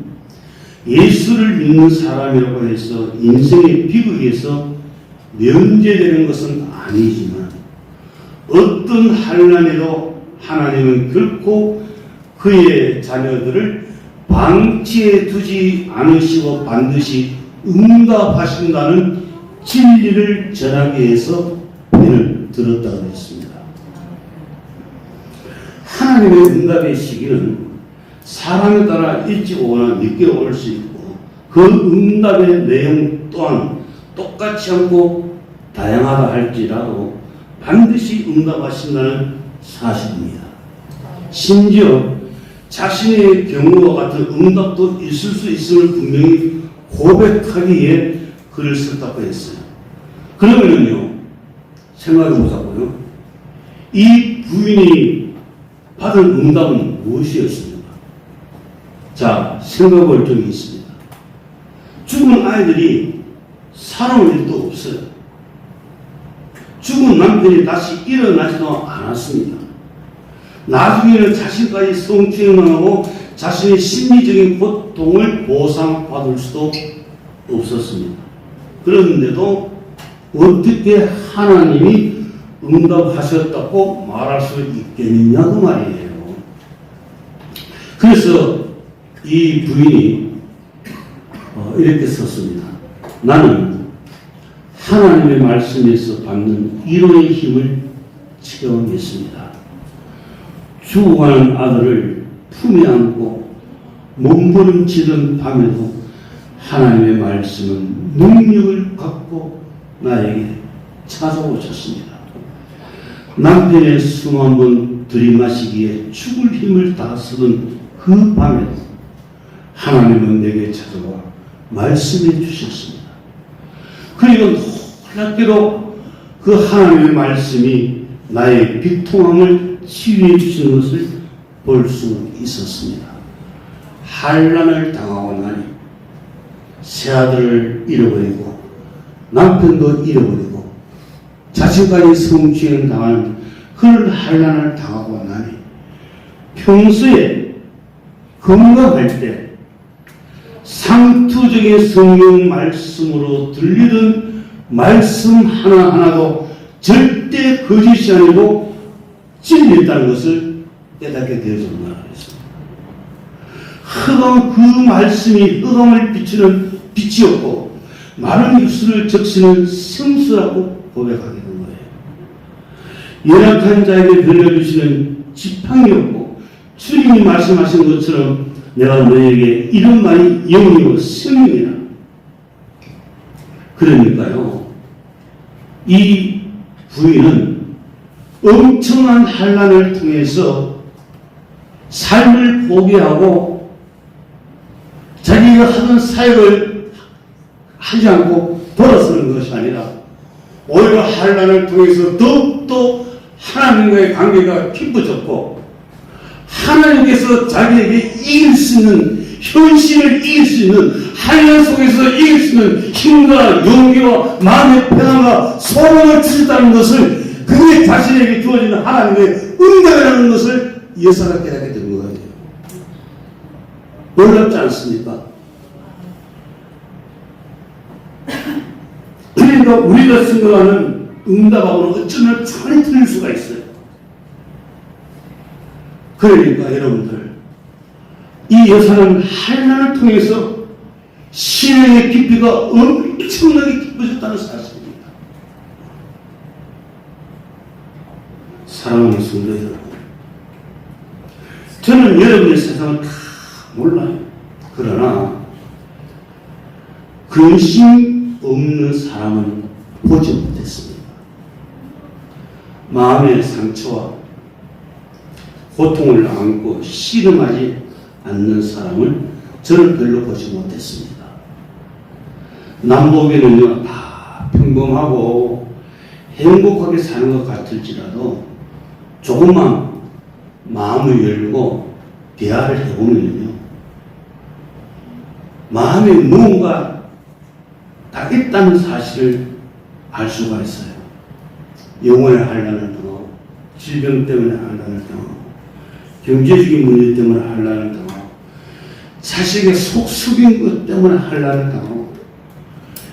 C: 예수를 믿는 사람이라고 해서 인생의 비극에서 면제되는 것은 아니지만 어떤 환난에도 하나님은 결코 그의 자녀들을 방치해 두지 않으시고 반드시 응답하신다는 진리를 전하기 위해서 펜을 들었다고 했습니다. 하나님의 응답의 시기는 사람에 따라 일찍 오거나 늦게 올 수 있고 그 응답의 내용 또한 똑같지 않고 다양하다 할지라도 반드시 응답하신다는 사실입니다. 심지어 자신의 경우와 같은 응답도 있을 수 있음을 분명히 고백하기에 글을 썼다고 했어요. 그러면요, 생각해 보자고요. 이 부인이 받은 응답은 무엇이었습니까? 자, 생각해 볼 점이 있습니다. 죽은 아이들이 살아올 일도 없어요. 죽은 남편이 다시 일어나지도 않았습니다. 나중에는 자신까지 성추행하고 자신의 심리적인 고통을 보상받을 수도 없었습니다. 그런데도 어떻게 하나님이 응답하셨다고 말할 수 있겠느냐 그 말이에요. 그래서 이 부인이 이렇게 썼습니다. 나는 하나님의 말씀에서 받는 위로의 힘을 체험했습니다. 죽어가는 아들을 품에 안고 몸부림치던 밤에도 하나님의 말씀은 능력을 갖고 나에게 찾아오셨습니다. 남편의 숨 한 번 들이마시기에 죽을 힘을 다 쓰던 그 밤에도 하나님은 내게 찾아와 말씀해 주셨습니다. 그리고 놀랍게도 그 하나님의 말씀이 나의 비통함을 치유해 주시는 것을 볼 수 있었습니다. 환난을 당하고 나니 새아들을 잃어버리고 남편도 잃어버리고 자신까지 성추행 당한 그런 환난을 당하고 나니 평소에 건강할 때 상투적인 성경 말씀으로 들리던 말씀 하나하나도 절대 거짓이 아니고 진리였다는 것을 깨닫게 되어졌구나 했습니다. 흑암 그 말씀이 흑암을 비추는 빛이었고 마른 입술을 적시는 성수라고 고백하게 된 거예요. 연약한 자에게 들려주시는 지팡이였고 주님이 말씀하신 것처럼 내가 너에게 이런 말이 영이요 생명이라. 그러니까요, 이 부인은 엄청난 환난을 통해서 삶을 포기하고 자기가 하던 사역을 하지 않고 돌아서는 것이 아니라 오히려 환난을 통해서 더욱더 하나님과의 관계가 깊어졌고 하나님께서 자기에게 이길 수 있는 현실을 이길 수 있는 환난 속에서 이길 수 있는 힘과 용기와 마음의 평안과 소망을 주셨다는 것을 그게 자신에게 주어지는 하나님의 은혜라는 것을 이 여사가 깨닫게 된 거예요. 놀랍지 않습니까? 그러니까 우리가 생각하는 응답하고는 어쩌면 전혀 틀릴 수가 있어요. 그러니까 여러분들, 이 여사는 환난을 통해서 신앙의 깊이가 엄청나게 깊어졌다는 사실입니다. 사랑하는 성도 여러분, 저는 여러분의 세상을 다 몰라요. 그러나 근심 없는 사람은 보지 못했습니다. 마음의 상처와 고통을 안고 씨름하지 않는 사람을 저는 별로 보지 못했습니다. 남보기는요, 다 평범하고 행복하게 사는 것 같을지라도 조금만 마음을 열고 대화를 해보면요, 마음에 무언가 닿겠다는 사실을 알 수가 있어요. 영혼의 환난을 당하고, 질병 때문에 환난을 당하고, 경제적인 문제 때문에 환난을 당하고, 자식의 속 썩인 것 때문에 환난을 당하고,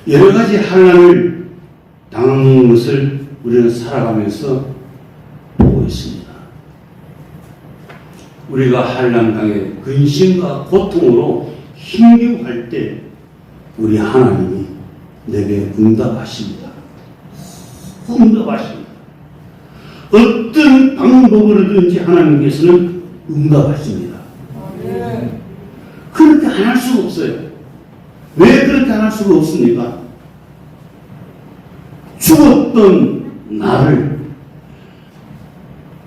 C: 여러 가지 환난을 당하는 것을 우리는 살아가면서 보고 있습니다. 우리가 환난 당해 근심과 고통으로 힘겨워할 때 우리 하나님이 내게 응답하십니다. 응답하십니다. 어떤 방법으로든지 하나님께서는 응답하십니다. 그렇게 안 할 수가 없어요. 왜 그렇게 안 할 수가 없습니까? 죽었던 나를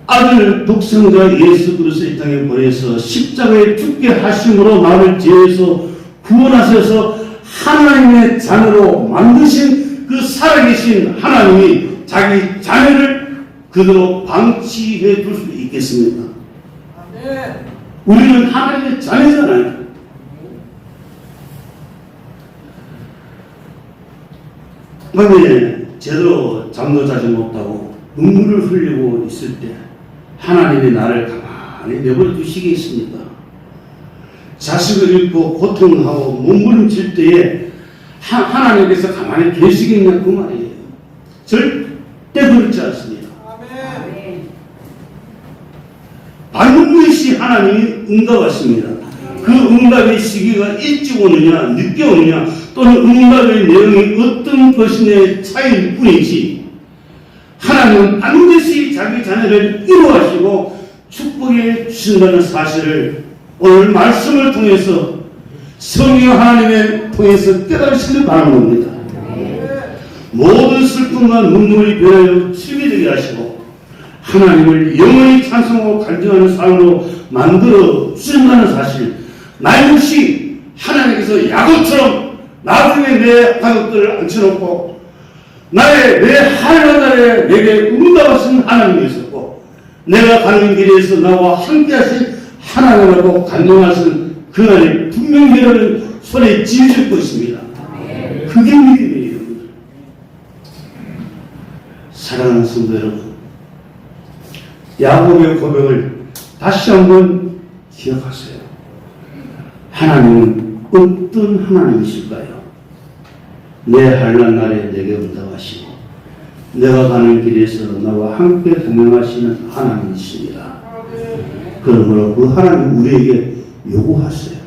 C: 아들 독생자 예수 그리스도 이 땅에 보내서 십자가에 죽게 하심으로 나를 죄에서 구원하셔서 하나님의 자녀로 만드신 그 살아계신 하나님이 자기 자녀를 그대로 방치해 둘 수 있겠습니까? 우리는 하나님의 자녀잖아요. 만약에 제대로 잠도 자지 못하고 눈물을 흘리고 있을 때 하나님이 나를 가만히 내버려 두시겠습니까? 자식을 잃고 고통하고 몸부림칠 때에 하나님께서 가만히 계시겠냐 그 말이에요. 절대 그렇지 않습니다. 반드시 하나님이 응답하십니다. 그 응답의 시기가 일찍 오느냐 늦게 오느냐 또는 응답의 내용이 어떤 것이냐의 차이일 뿐이지 하나님은 반드시 자기 자녀를 인도하시고 축복해 주신다는 사실을 오늘 말씀을 통해서 성령 하나님의 통해서 깨달으시길 바라는 겁니다. 모든 슬픔과 눈물이 변하여 즐기게 하시고 하나님을 영원히 찬송하고 간증하는 삶으로 만들어 주신다는 사실, 나 역시 하나님께서 야곱처럼 나중에 내 가족들을 앉혀놓고 나의 내 하늘나라에 내게 응답하신 하나님이 있었고 내가 가는 길에서 나와 함께 하신 하나님하고 간증하신 그날이 분명히 여러분 손에 쥐실 것입니다. 그게 믿음이에요. 사랑하는 성도 여러분, 야곱의 고백을 다시 한번 기억하세요. 하나님은 어떤 하나님이실까요? 내 환난 날에 내게 응답하시고 내가 가는 길에서 나와 함께 동행하시는 하나님이십니다. 그러므로 그 하나님 우리에게 요구하세요.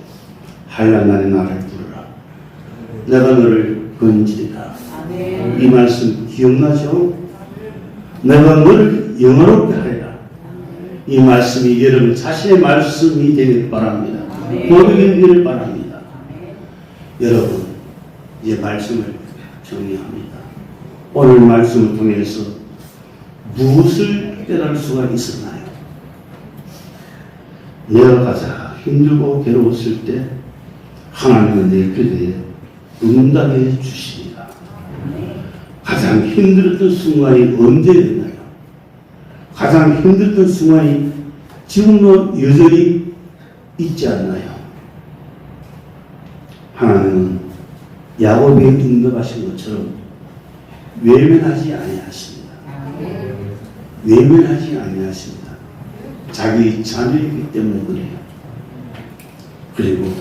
C: 환난 날에 나를 부르라. 내가 너를 건지리라. 이 말씀 기억나죠? 내가 너를 영화롭게 하리라. 이 말씀이 여러분 자신의 말씀이 되길 바랍니다. 고백이 되기를 바랍니다. 여러분 이제 말씀을 정리합니다. 오늘 말씀을 통해서 무엇을 깨달을 수가 있었나요? 내가 가장 힘들고 괴로웠을 때 하나님은 내 기도에 응답해 주십니다. 가장 힘들었던 순간이 언제였나요? 가장 힘들었던 순간이 지금도 여전히 있지 않나요? 하나님은 야곱이 응답하신 것처럼 외면하지 아니하십니다. 외면하지 아니하십니다. 자기 자녀이기 때문에 그래요. 그리고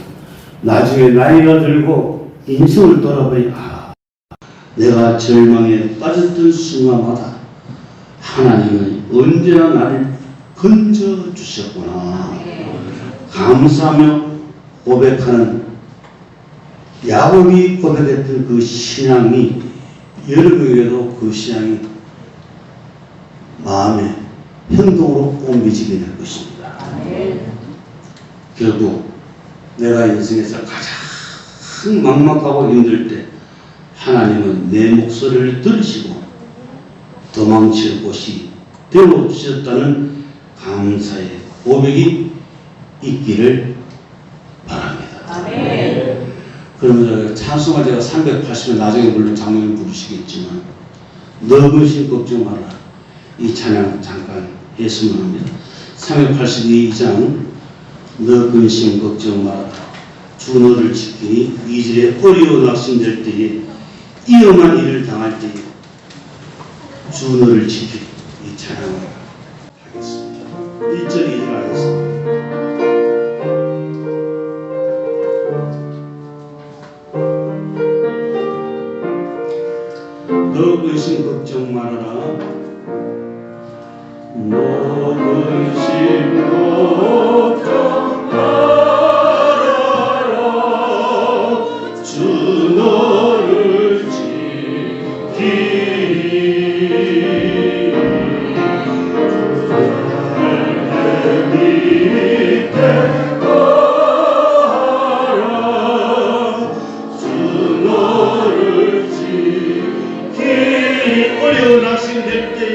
C: 나중에 나이가 들고 인생을 돌아보니 내가 절망에 빠졌던 순간마다 하나님은 언제나 나를 건져주셨구나. 감사하며 고백하는 야곱이 고백했던 그 신앙이 여러분에게도 그 신앙이 마음의 행동으로 옮겨지게 될 것입니다. 결국 내가 인생에서 가장 막막하고 힘들 때 하나님은 내 목소리를 들으시고 도망칠 곳이 되어주셨다는 감사의 고백이 있기를 바랍니다. 그러면 찬송가 제가 380년 나중에 물론 장로님 부르시겠지만 너 근심 걱정 마라. 이 찬양 잠깐 했으면 합니다. 382장 너 근심 걱정 마라. 주 너를 지키니 이질에 어려워 낙심될 때에 위험한 일을 당할 때에 주 너를 지키니 이 찬양을 하겠습니다. 1절 2절 하겠습니다. 너 근심 걱정 말아라. 너 근심 걱정 말아라. 주 너를 지키니 내 밑에 거하라. 주 너를 지키니 어려운 낙심될 때에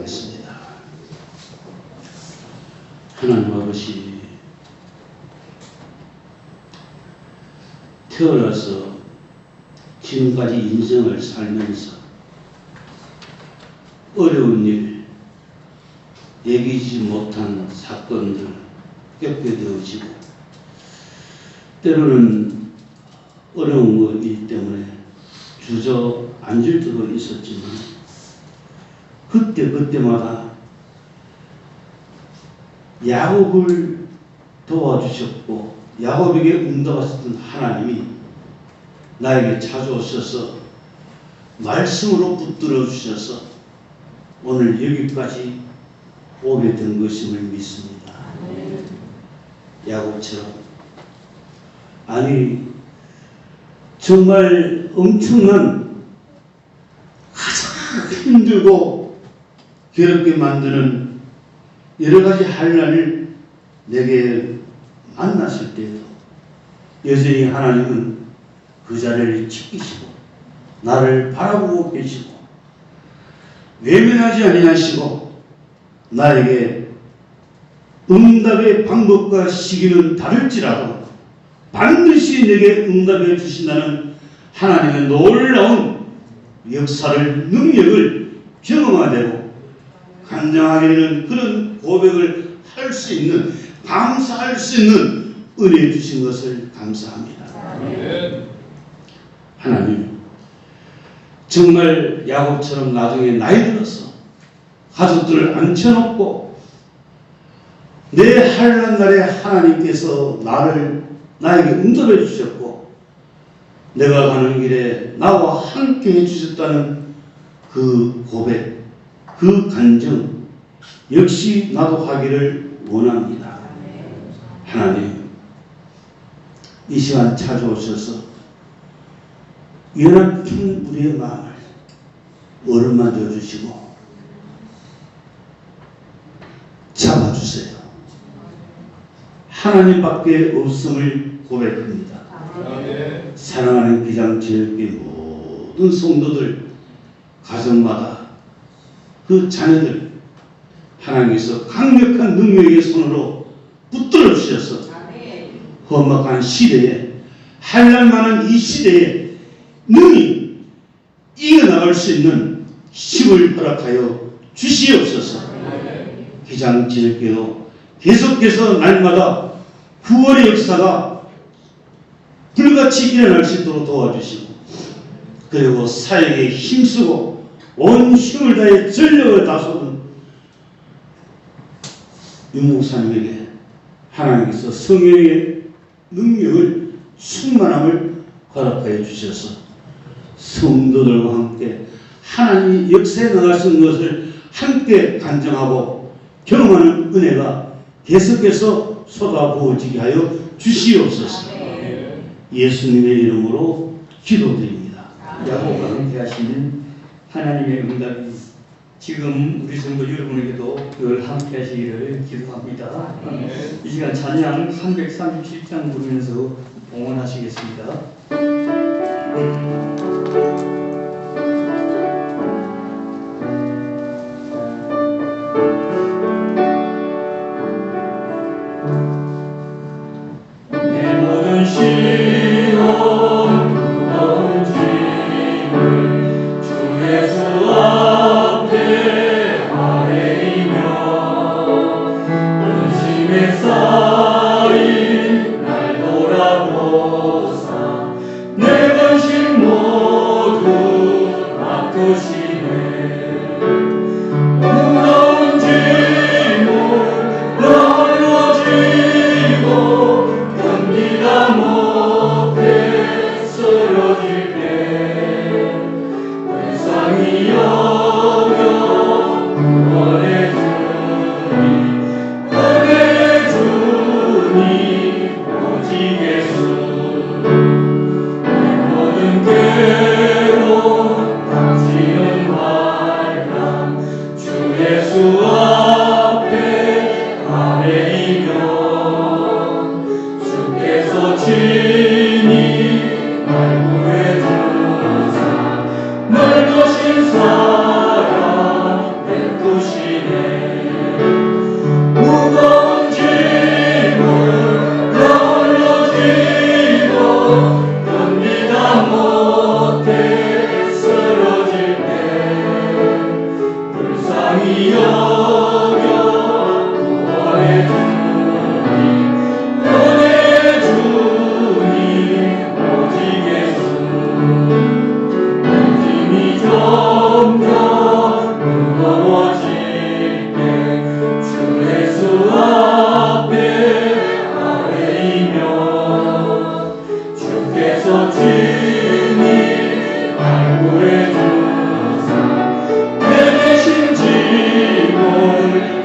C: 기도하겠습니다. 하나님 아버지, 태어나서 지금까지 인생을 살면서 어려운 일, 예기치 못한 사건들 겪게 되어지고 때로는 어려운 일 때문에 주저앉을 때도 있었지만 그때마다 야곱을 도와주셨고 야곱에게 응답하셨던 하나님이 나에게 찾아오셔서 말씀으로 붙들어 주셔서 오늘 여기까지 오게 된 것임을 믿습니다. 야곱처럼 아니 정말 엄청난 가장 힘들고 괴롭게 만드는 여러 가지 환난을 내게 만났을 때에도 여전히 하나님은 그 자리를 지키시고 나를 바라보고 계시고 외면하지 아니하시고 나에게 응답의 방법과 시기는 다를지라도 반드시 내게 응답해 주신다는 하나님의 놀라운 역사를 능력을 경험하되고 간증하게 되는 그런 고백을 할 수 있는 감사할 수 있는 은혜 주신 것을 감사합니다. 하나님 정말 야곱처럼 나중에 나이 들어서 가족들을 앉혀놓고 내 환난 날에 하나님께서 나에게 응답해 주셨고 내가 가는 길에 나와 함께 해주셨다는 그 고백, 그 간증 역시 나도 하기를 원합니다. 하나님 이 시간 찾아오셔서 연약한 우리의 마음을 어루만져 주시고 잡아주세요. 하나님밖에 없음을 고백합니다. 사랑하는 기장제일교회 모든 성도들 가정마다 그 자녀들 하나님께서 강력한 능력의 손으로 붙들어 주셔서 험악한 시대에 환난 많은 이 시대에 능히 이겨나갈 수 있는 힘을 허락하여 주시옵소서. 기장제일교회도 계속해서 날마다 구원의 역사가 불같이 일어날 수 있도록 도와주시고 그리고 사역에 힘쓰고 온 힘을 다해 전력을 다쏟은 윤목사님에게 하나님께서 성령의 능력을 충만함을 허락하여 주셔서 성도들과 함께 하나님이 역사에 나가신 것을 함께 간증하고 경험하는 은혜가 계속해서 쏟아부어지게 하여 주시옵소서. 예수님의 이름으로 기도드립니다.
B: 야곱과 함께 하시는 하나님의 응답이 지금 우리 성도 여러분에게도 늘 함께 하시기를 기도합니다. 이 시간 찬양 337장 부르면서 봉헌하시겠습니다. 내 모든 시험 무거운 짐을 주 예수 앞에 아뢰이며 근심에 쌓인 날 돌아보사 내 근심 모두 맡으시네. 무거운 짐을 널로 지고 견디다 못해 쓰러질 때 불쌍히 여겨 구원해 주니 은혜 주니 오직 예수 내 모든 괴로움 당신은 말랑 주 예수 앞에 아뢰이며 주께서 친히 날 구해주사 널 도신 사랑 베푸시 불쌍히 여겨 구원해 주님 보내주니 오직 예수 믿음이 점점 무거워질 때 주 예수 앞에 아뢰이며 주께서 친히 발굴해 주사 내 대신 짐을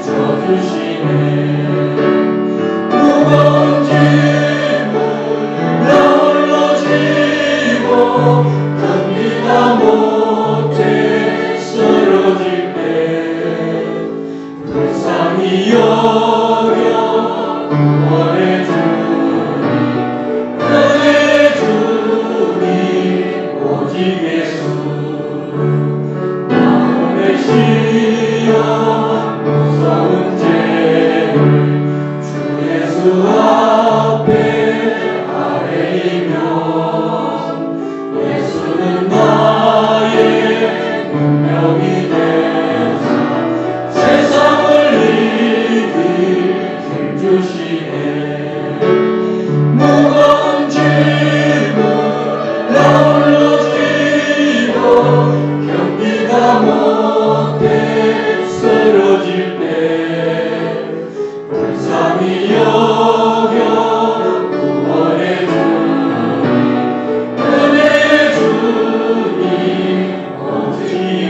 B: 져주시네 무거운 짐을 나 홀로 지고 견디다 못해 쓰러질 때 불쌍히 여겨 구원해 주니 보내주니 오직 예수 마음에 씌어 무서운 죄를 주 예수 앞에 아뢰이며 예수는 나의 운명이 되사 세상을 이길 힘 주시네 무거운 짐을 나 홀로 지고 견디다 못해 쓰러질 때 불쌍히 여겨 구원해 주니 오직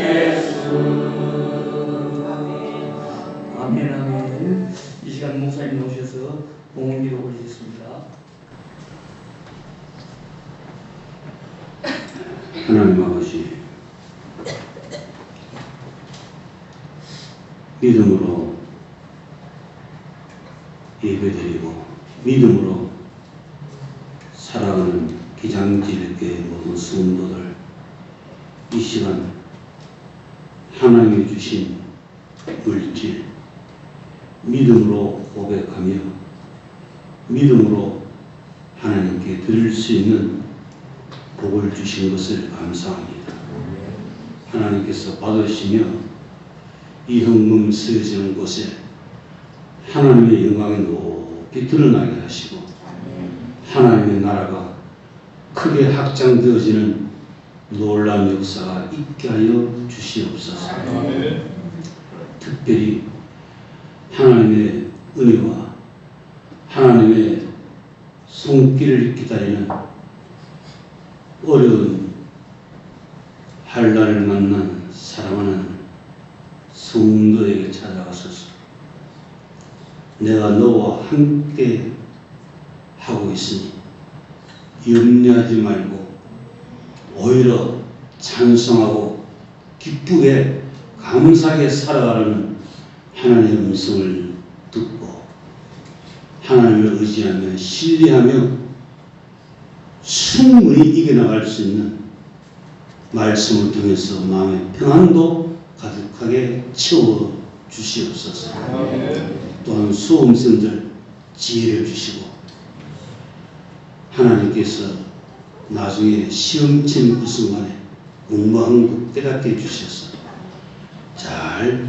B: 예수. 아멘 아멘. 이 시간 목사님 오셔서 봉헌기도 올리겠습니다.
C: 하나님 아버지, 믿음으로 예배드리고 믿음으로 살아가는 기장질교회 모든 성도들 이 시간 하나님이 주신 물질 믿음으로 고백하며 믿음으로 하나님께 드릴 수 있는 복을 주신 것을 감사합니다. 하나님께서 받으시며 이 헌금 쓰여지는 곳에 하나님의 영광이 높이 드러나게 하시고 하나님의 나라가 크게 확장되어지는 놀라운 역사가 있게 하여 주시옵소서. 특별히 하나님의 은혜와 하나님의 손길을 기다리는 어려운 한란을 만난 사랑하는 성도에게 찾아가소서. 내가 너와 함께 하고 있으니 염려하지 말고 오히려 찬송하고 기쁘게 감사하게 살아가는 하나님의 음성을 듣고 하나님을 의지하며 신뢰하며 충분히 이겨나갈 수 있는 말씀을 통해서 마음의 평안도 가득하게 채워 주시옵소서. 또한 수험생들 지혜를 주시고 하나님께서 나중에 시험 치는 그 순간에 공부하는 것 깨닫게 해주셔서 잘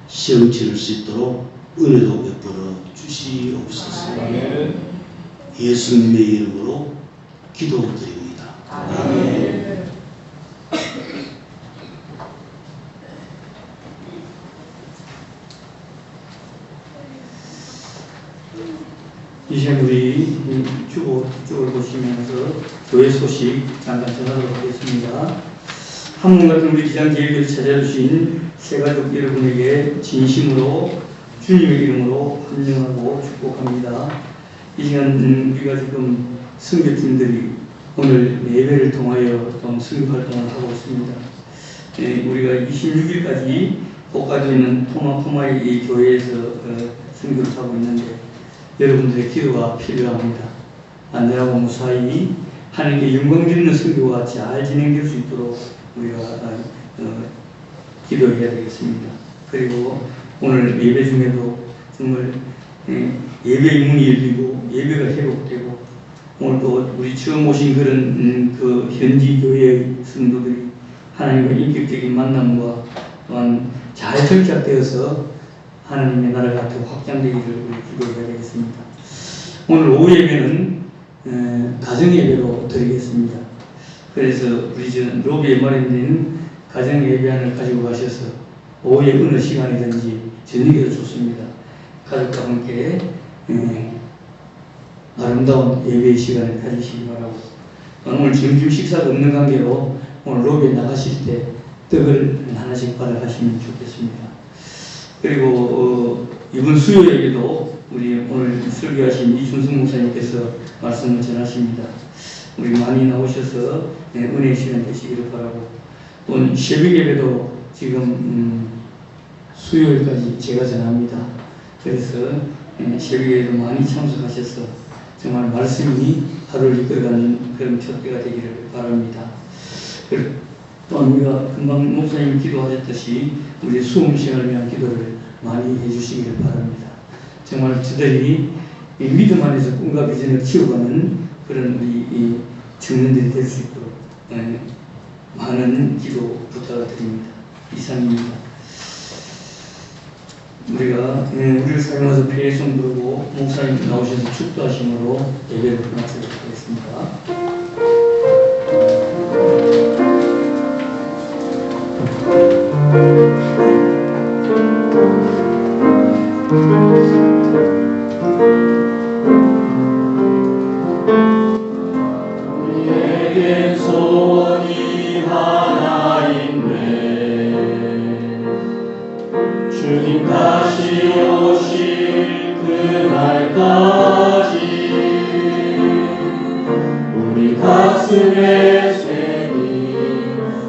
C: 시험 치를 수 있도록 은혜도 베풀어 주시옵소서. 예수님의 이름으로 기도드립니다. 아멘.
B: 이 시간 우리 주보 쪽을 보시면서 교회 소식 잠깐 전하도록 하겠습니다. 한문 같은 우리 기장제일교를 찾아주신 새가족 여러분에게 진심으로 주님의 이름으로 환영하고 축복합니다. 이 시간 우리가 지금 선교팀들이 오늘 예배를 통하여 또 선교 활동을 하고 있습니다. 우리가 26일까지 복가져 있는 토마토마이 이 교회에서 선교를 하고 있는데 여러분들의 기도가 필요합니다. 안내하고 무사히 하나님께 영광 드리는 선교가 잘 진행될 수 있도록 우리가 기도해야 되겠습니다. 그리고 오늘 예배 중에도 정말 예배의 문이 열리고 예배가 회복되고 오늘 또 우리 처음 오신 그런 현지 교회의 성도들이 하나님과 인격적인 만남과 또한 잘 잘 정착되어서 하나님의 나라가 더 확장되기를 기도해야 되겠습니다. 오늘 오후 예배는 가정 예배로 드리겠습니다. 그래서 우리 로비에 마련된 가정 예배안을 가지고 가셔서 오후에 어느 시간이든지 저녁에도 좋습니다. 가족과 함께 아름다운 예배의 시간을 가지시기 바라고, 오늘 점심 식사가 없는 관계로 오늘 로비에 나가실 때 떡을 하나씩 받아가시면 좋겠습니다. 그리고 이번 수요일에도 우리 오늘 설교하신 이준승 목사님께서 말씀을 전하십니다. 우리 많이 나오셔서 은혜의 시간 되시기를 바라고, 또 새벽 예배도 지금 수요일까지 제가 전합니다. 그래서 새벽 예배도 많이 참석하셔서 정말 말씀이 하루를 이끌어가는 그런 촛대가 되기를 바랍니다. 또한 우리가 금방 목사님 기도하셨듯이 우리 수험 시간을 위한 기도를 많이 해주시기를 바랍니다. 정말 저들이 믿음 안에서 꿈과 비전을 키워가는 그런 우리 청년들이 될 수 있도록 많은 기도 부탁을 드립니다. 이상입니다. 우리가 우리를 사용해서 피해성 부르고 목사님 나오셔서 축도하심으로 예배를 마치도록 하겠습니다.
A: 우리에겐 소원이 하나 있네. 주님 다시 오실 그날까지 우리 가슴에 새긴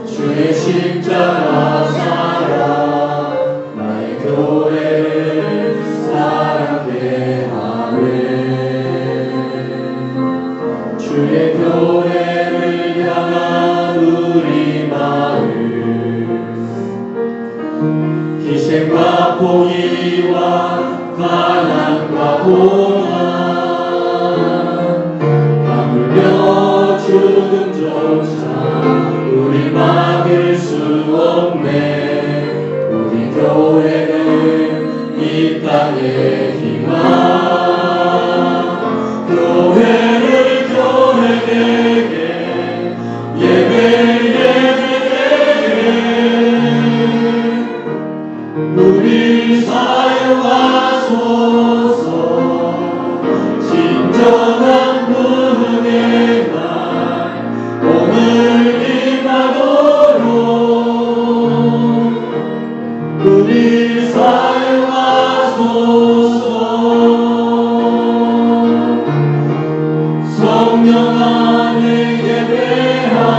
A: 주의 십자가 사랑, 나의 교회를 사랑케 하네. 주의 교회를 향한 우리 마음, 희생과 포기와 가난과 고난, 하물며 죽음조차 우리 막을 수 없네. 우리 교회는 이 땅의 희망, 교회를 교회되게 예배되게 우리 사용하소서. 진정한 부흥의 날 오늘 임하도록 우리 사용하소서. 성령 안에 예배하리라.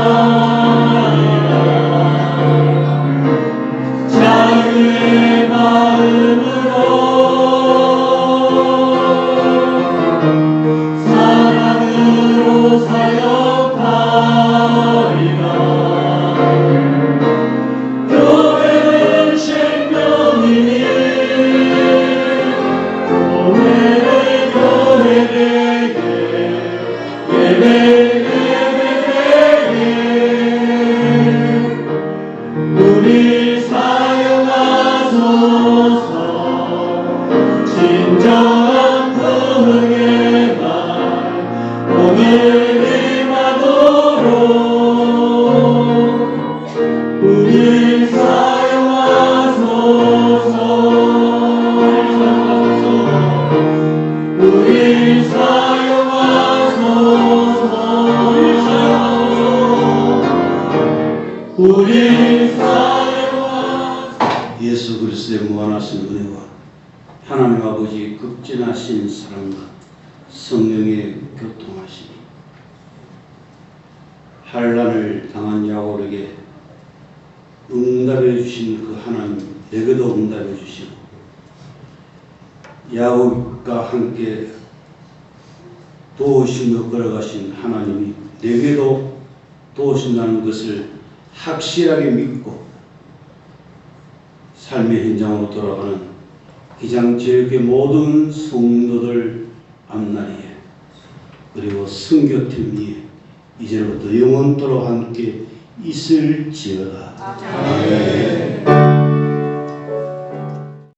A: 자유의 마음으로 사랑으로 사역하리라. 교회는 생명이니 교회를 교회되게 예배되게 우리 사용하소서. 진정한 부흥의 날 오늘 임하도록 우리 사용하소서. 우리 사용하소서. 우리 사용하소서.
C: 예수 그리스도의 무한하신 은혜와 하나님 아버지 극진하신 사랑과 성령의 교통하심이 환난을 당한 야곱에게 응답해 주신 그 하나님, 내게도 응답해 주시고 야곱과 함께 도우시며 걸어가신 하나님이 내게도 도우신다는 것을 확실하게 믿고 삶의 현장으로 돌아가는 기장지역의 모든 성도들 앞날에 그리고 선교팀 위에 이제부터 영원토록 함께 있을지어다. 아멘.